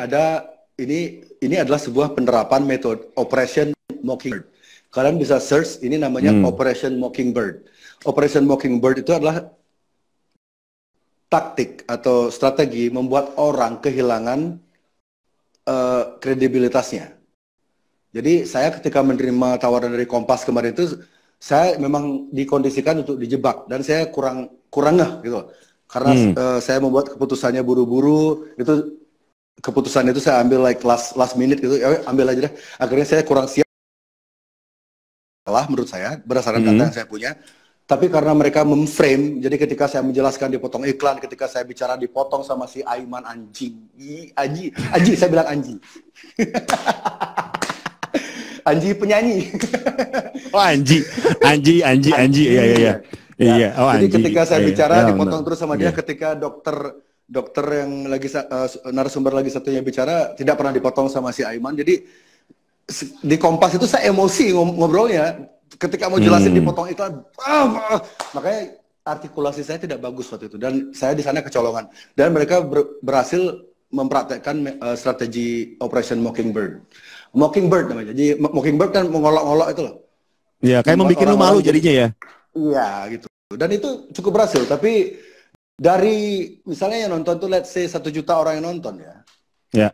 adalah sebuah penerapan metode Operation Mockingbird. Kalian bisa search, ini namanya Operation Mockingbird. Operation Mockingbird itu adalah taktik atau strategi membuat orang kehilangan kredibilitasnya. Jadi saya ketika menerima tawaran dari Kompas kemarin itu, saya memang dikondisikan untuk dijebak, dan saya kurang ngeh gitu. Karena saya membuat keputusannya buru-buru, keputusan itu saya ambil last minute gitu, ya ambil aja deh. Akhirnya saya kurang siap menurut saya berdasarkan data yang saya punya. Tapi karena mereka memframe, jadi ketika saya menjelaskan dipotong iklan, ketika saya bicara dipotong sama si Aiman anjing. Anji, saya bilang Anji. Anji penyanyi. Oh Anji. Iya. Oh, jadi Anji. Ketika saya bicara dipotong terus sama dia, ketika dokter yang lagi narasumber lagi satunya bicara tidak pernah dipotong sama si Aiman. Jadi di Kompas itu saya emosi ngobrolnya. Ketika mau jelasin dipotong iklan, makanya artikulasi saya tidak bagus waktu itu, dan saya di sana kecolongan. Dan mereka berhasil mempraktekkan strategi Operation Mockingbird. Mockingbird namanya. Jadi Mockingbird kan mengolok-olok itu loh. Iya, kayak membuat lu malu jadinya ya. Iya, gitu. Dan itu cukup berhasil. Tapi dari misalnya yang nonton tuh let's say 1 juta orang yang nonton ya. Ya.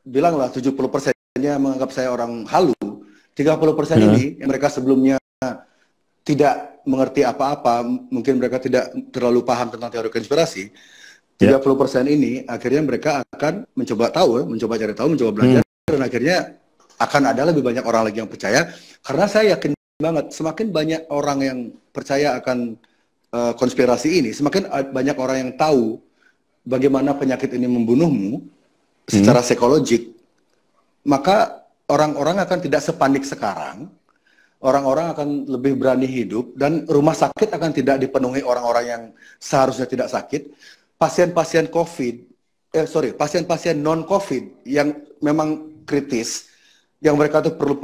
Bilanglah 70%-nya menganggap saya orang halu. 30% ini yang mereka sebelumnya tidak mengerti apa-apa, mungkin mereka tidak terlalu paham tentang teori konspirasi. 30% ini akhirnya mereka akan mencoba cari tahu, mencoba belajar, dan akhirnya akan ada lebih banyak orang lagi yang percaya. Karena saya yakin banget, semakin banyak orang yang percaya akan konspirasi ini, semakin banyak orang yang tahu bagaimana penyakit ini membunuhmu secara psikologik, maka orang-orang akan tidak sepanik sekarang. Orang-orang akan lebih berani hidup dan rumah sakit akan tidak dipenuhi orang-orang yang seharusnya tidak sakit. Pasien-pasien pasien-pasien non-COVID yang memang kritis, yang mereka tuh perlu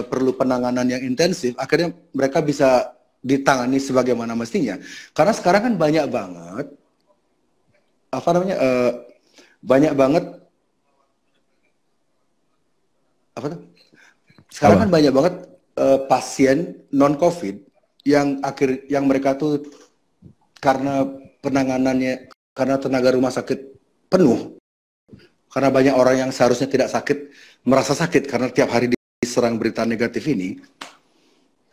perlu penanganan yang intensif, akhirnya mereka bisa ditangani sebagaimana mestinya. Karena sekarang kan banyak banget banyak banget sekarang kan banyak banget pasien non COVID yang mereka tuh karena penanganannya, karena tenaga rumah sakit penuh, karena banyak orang yang seharusnya tidak sakit merasa sakit karena tiap hari diserang berita negatif ini.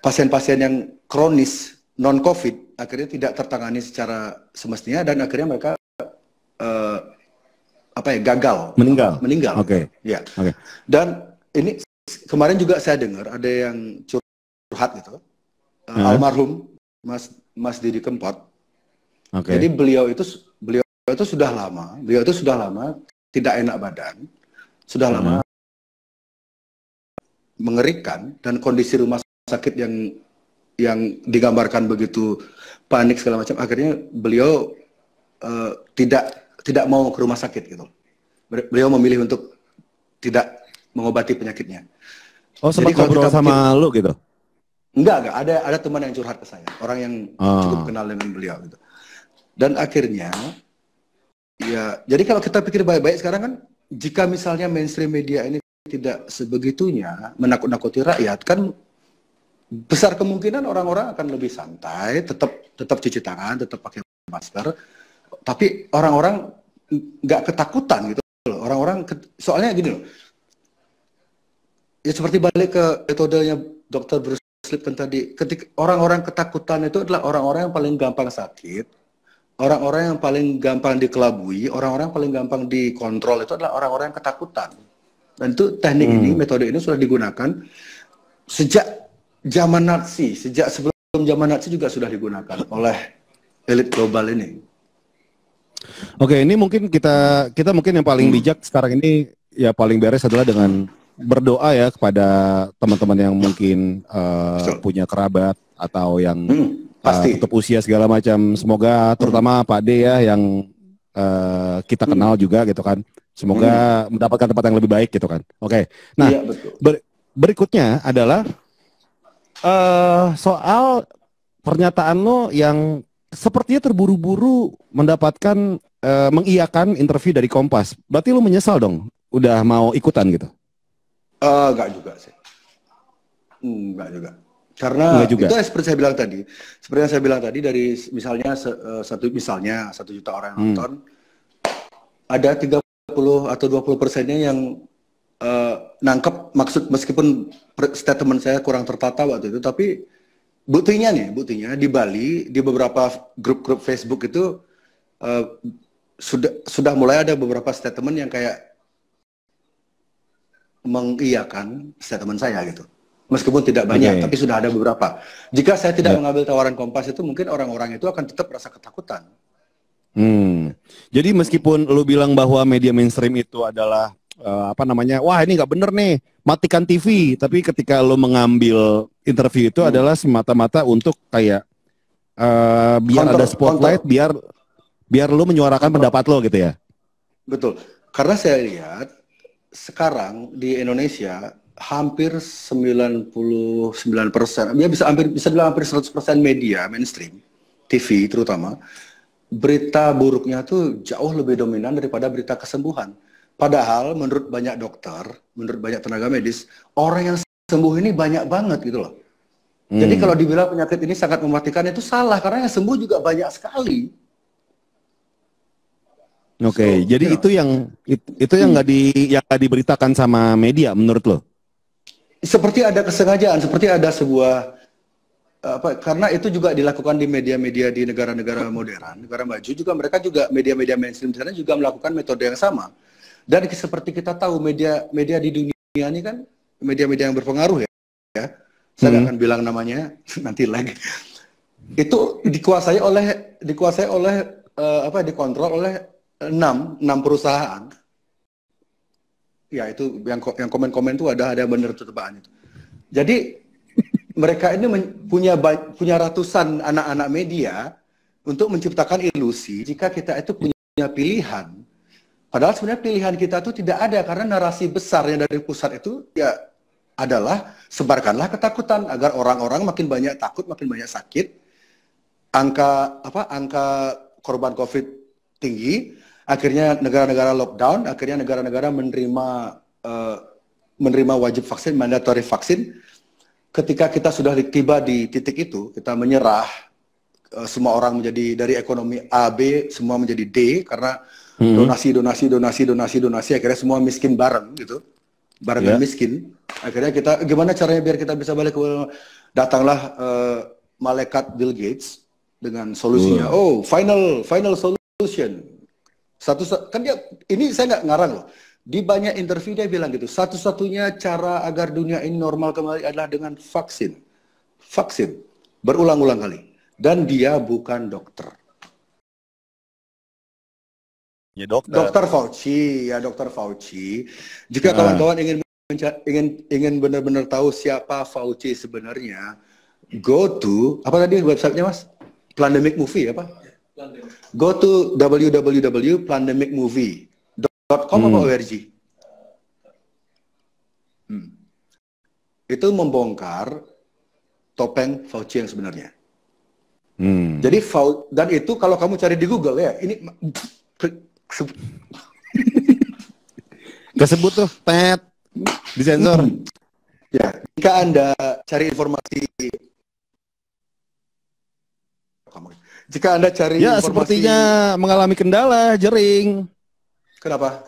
Pasien-pasien yang kronis non COVID akhirnya tidak tertangani secara semestinya dan akhirnya mereka gagal, meninggal. Oke. Ya. Dan ini kemarin juga saya dengar ada yang curhat gitu, almarhum Mas Didi Kempot. Jadi beliau itu sudah lama tidak enak badan, sudah lama mengerikan, dan kondisi rumah sakit yang digambarkan begitu panik segala macam. Akhirnya beliau tidak mau ke rumah sakit gitu. Beliau memilih untuk tidak mengobati penyakitnya. Oh, sempat ngobrol sama lu gitu? Enggak, ada teman yang curhat ke saya, orang yang cukup kenal dengan beliau gitu. Dan akhirnya ya, jadi kalau kita pikir baik-baik sekarang kan, jika misalnya mainstream media ini tidak sebegitunya menakut-nakuti rakyat, kan besar kemungkinan orang-orang akan lebih santai, tetap cuci tangan, tetap pakai masker, tapi orang-orang nggak ketakutan gitu loh. Soalnya gini loh, ya seperti balik ke metodenya Dr. Bruce Lipton tadi, ketika orang-orang ketakutan itu adalah orang-orang yang paling gampang sakit, orang-orang yang paling gampang dikelabui, orang-orang yang paling gampang dikontrol itu adalah orang-orang yang ketakutan. Dan itu teknik ini, metode ini sudah digunakan sejak zaman Nazi, sejak sebelum zaman Nazi juga sudah digunakan oleh elit global ini. Oke, ini mungkin kita mungkin yang paling bijak sekarang ini, ya paling beres adalah dengan berdoa ya kepada teman-teman yang mungkin punya kerabat atau yang tutup usia segala macam. Semoga terutama Pak D ya yang kita kenal juga gitu kan. Semoga mendapatkan tempat yang lebih baik gitu kan. Oke. Nah, iya, berikutnya adalah soal pernyataan lo yang sepertinya terburu-buru mendapatkan mengiyakan interview dari Kompas. Berarti lo menyesal dong udah mau ikutan gitu? Enggak juga sih. Enggak juga. Karena itu seperti saya bilang tadi. Seperti yang saya bilang tadi, dari misalnya 1 juta orang yang nonton, ada 30 atau 20%-nya yang nangkep maksud, meskipun statement saya kurang tertata waktu itu, tapi buktinya di Bali, di beberapa grup-grup Facebook itu sudah mulai ada beberapa statement yang kayak mengiyakan statement saya gitu. Meskipun tidak banyak, tapi sudah ada beberapa. Jika saya tidak mengambil tawaran Kompas itu, mungkin orang-orang itu akan tetap merasa ketakutan. Jadi meskipun lu bilang bahwa media mainstream itu adalah wah ini nggak bener nih, matikan TV. Tapi ketika lu mengambil interview itu adalah semata-mata untuk kayak biar ada spotlight, biar lu menyuarakan pendapat lo gitu ya. Betul. Karena saya lihat sekarang di Indonesia hampir 99%, ya bisa bilang hampir 100% media mainstream, TV terutama, berita buruknya tuh jauh lebih dominan daripada berita kesembuhan. Padahal menurut banyak dokter, menurut banyak tenaga medis, orang yang sembuh ini banyak banget gitu loh. Jadi kalau dibilang penyakit ini sangat mematikan itu salah, karena yang sembuh juga banyak sekali. Oke, jadi itu yang nggak diberitakan sama media menurut lo? Seperti ada kesengajaan, seperti ada sebuah karena itu juga dilakukan di media-media di negara-negara modern, negara maju juga, mereka juga media-media mainstream di sana juga melakukan metode yang sama. Dan seperti kita tahu media di dunia ini kan media-media yang berpengaruh ya. Saya nggak akan bilang namanya nanti lagi. Itu dikuasai oleh dikontrol oleh 6 perusahaan. Ya itu yang komen-komen itu ada yang benar tuh tebakan itu. Jadi mereka ini punya ratusan anak-anak media untuk menciptakan ilusi jika kita itu punya pilihan. Padahal sebenarnya pilihan kita itu tidak ada karena narasi besar yang dari pusat itu ya adalah sebarkanlah ketakutan agar orang-orang makin banyak takut, makin banyak sakit. Angka korban COVID tinggi. Akhirnya negara-negara lockdown, akhirnya negara-negara menerima wajib vaksin, mandatory vaksin. Ketika kita sudah tiba di titik itu, kita menyerah, semua orang menjadi dari ekonomi A, B, semua menjadi D, karena donasi, akhirnya semua miskin bareng gitu, barengan miskin. Akhirnya kita, gimana caranya biar kita bisa balik ke, datanglah malaikat Bill Gates dengan solusinya. Oh, final solution. Kan dia, ini saya nggak ngarang loh. Di banyak interview dia bilang gitu, satu-satunya cara agar dunia ini normal kembali adalah dengan vaksin. Vaksin. Berulang-ulang kali. Dan dia bukan dokter. Ya dokter. Dokter Fauci. Jika kawan-kawan ingin benar-benar tahu siapa Fauci sebenarnya, go to, apa tadi websitenya Mas? Plandemic Movie apa? Go to www.plandemicmovie.com atau .org. Itu membongkar topeng Fauci yang sebenarnya. Jadi dan itu kalau kamu cari di Google ya, ini kesebut tuh, disensor. Ya, jika Anda cari informasi, ya sepertinya mengalami kendala jering. Kenapa?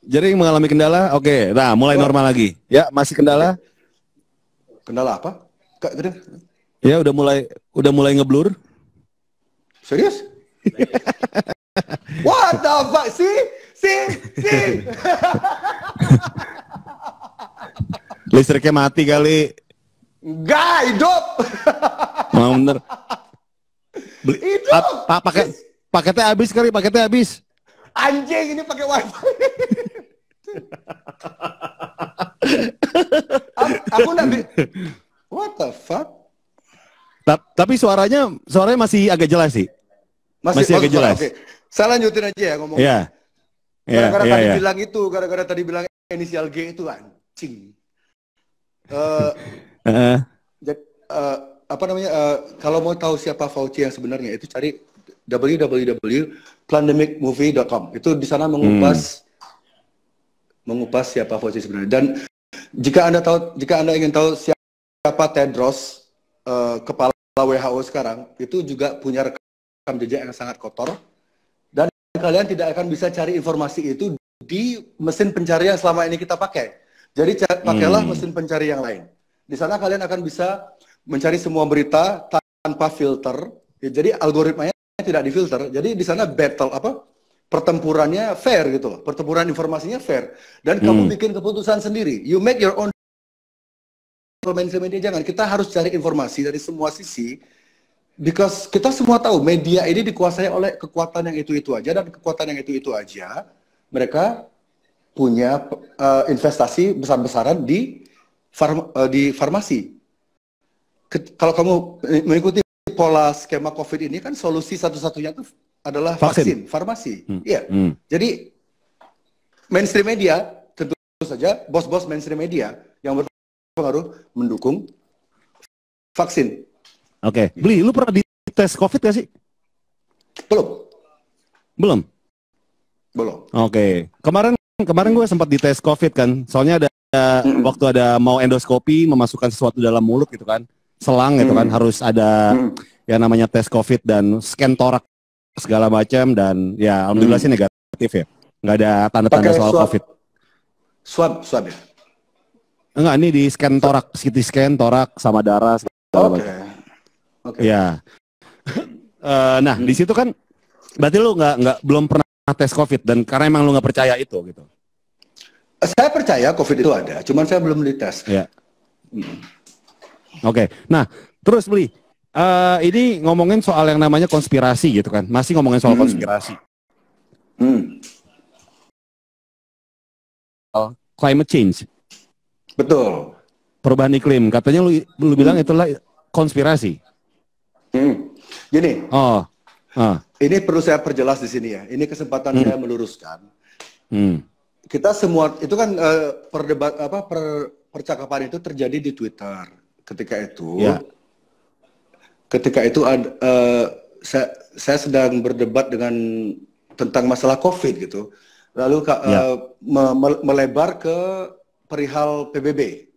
Jering mengalami kendala. Oke, nah mulai normal lagi. Ya, masih kendala. Kendala apa? Ya, udah mulai ngeblur. Serius? What the fuck? See? Listriknya mati kali. Enggak, hidup. Mau bener. Hidup. Paketnya habis kali, Anjing, ini pakai wifi. Aku nabi. What the fuck? Tapi suaranya masih agak jelas sih. Masih agak jelas. Okay. Saya lanjutin aja ya ngomongnya. Iya. Gara-gara tadi bilang inisial G itu anjing. Kalau mau tahu siapa Fauci yang sebenarnya itu cari www.plandemicmovie.com. Itu di sana mengupas siapa Fauci sebenarnya. Dan jika Anda ingin tahu siapa Tedros, kepala WHO sekarang, itu juga punya rekam jejak yang sangat kotor. Dan kalian tidak akan bisa cari informasi itu di mesin pencarian selama ini kita pakai. Jadi pakailah mesin pencari yang lain. Di sana kalian akan bisa mencari semua berita tanpa filter. Ya, jadi algoritmanya tidak difilter. Jadi di sana pertempurannya fair gitu loh. Pertempuran informasinya fair. Dan kamu bikin keputusan sendiri. You make your own. Mainstream media jangan. Kita harus cari informasi dari semua sisi. Because kita semua tahu media ini dikuasai oleh kekuatan yang itu-itu aja. Dan kekuatan yang itu-itu aja, mereka punya investasi besar-besaran di farmasi. Kalau kamu mengikuti pola skema COVID ini kan solusi satu-satunya itu adalah vaksin farmasi. Iya. Jadi mainstream media tentu saja bos-bos mainstream media yang berpengaruh mendukung vaksin. Oke. Beli, lu pernah dites COVID gak sih? Belum. Oke. Kemarin gue sempat dites COVID kan. Soalnya ada waktu ada mau endoskopi memasukkan sesuatu dalam mulut gitu kan. Selang gitu kan, harus ada yang namanya tes COVID dan scan torak segala macam, dan ya alhamdulillah sih negatif ya, nggak ada tanda-tanda soal COVID. Swab ya? Enggak, ini di scan torak, CT scan torak sama darah segala macam. Oke. Ya. Nah di situ kan berarti lu belum pernah tes COVID, dan karena emang lu nggak percaya itu gitu. Saya percaya COVID itu ada, cuman saya belum dites. Ya. Oke, nah terus Beli, ini ngomongin soal yang namanya konspirasi gitu kan, masih ngomongin soal konspirasi. climate change. Betul. Perubahan iklim. Katanya lu bilang itulah konspirasi. Gini. Oh. Ini perlu saya perjelas di sini ya. Ini kesempatan saya meluruskan. Kita semua itu kan percakapan itu terjadi di Twitter. Ketika itu saya sedang berdebat tentang masalah COVID gitu. Lalu melebar ke perihal PBB.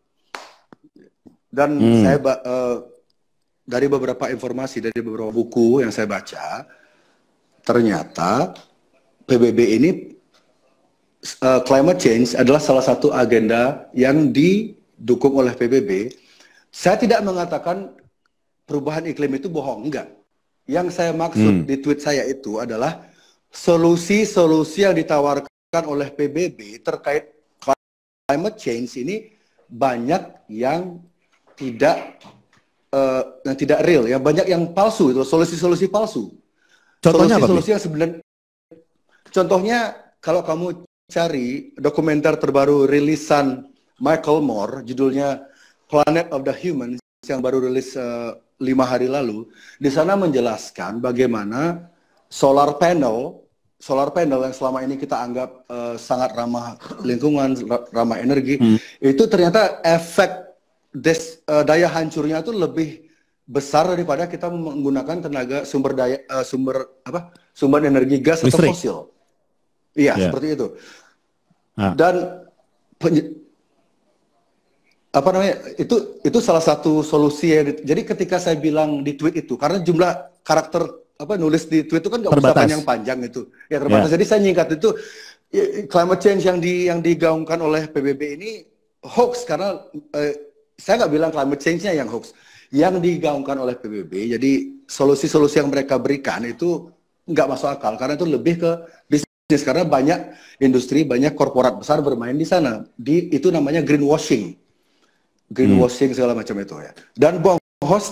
Dan saya dari beberapa informasi, dari beberapa buku yang saya baca, ternyata PBB ini climate change adalah salah satu agenda yang didukung oleh PBB. Saya tidak mengatakan perubahan iklim itu bohong, enggak. Yang saya maksud di tweet saya itu adalah solusi-solusi yang ditawarkan oleh PBB terkait climate change ini banyak yang tidak real, ya banyak yang palsu, itu solusi-solusi palsu. Contohnya solusi yang sebenarnya, contohnya kalau kamu cari dokumenter terbaru rilisan Michael Moore, judulnya Planet of the Humans, yang baru rilis 5 hari lalu, di sana menjelaskan bagaimana solar panel yang selama ini kita anggap sangat ramah lingkungan, ramah energi, itu ternyata efek daya hancurnya itu lebih besar daripada kita menggunakan sumber energi gas atau fosil. Iya, seperti itu. Dan itu salah satu solusi ya. Jadi ketika saya bilang di tweet itu, karena jumlah karakter nulis di tweet itu kan nggak usah panjang-panjang itu, ya terbatas. Jadi saya nyingkat itu, climate change yang digaungkan oleh PBB ini hoax, karena saya nggak bilang climate change-nya yang hoax, yang digaungkan oleh PBB. Jadi solusi-solusi yang mereka berikan itu nggak masuk akal, karena itu lebih ke bisnis, karena banyak industri, banyak korporat besar bermain di sana. Itu namanya greenwashing segala macam itu ya. Dan Bung Host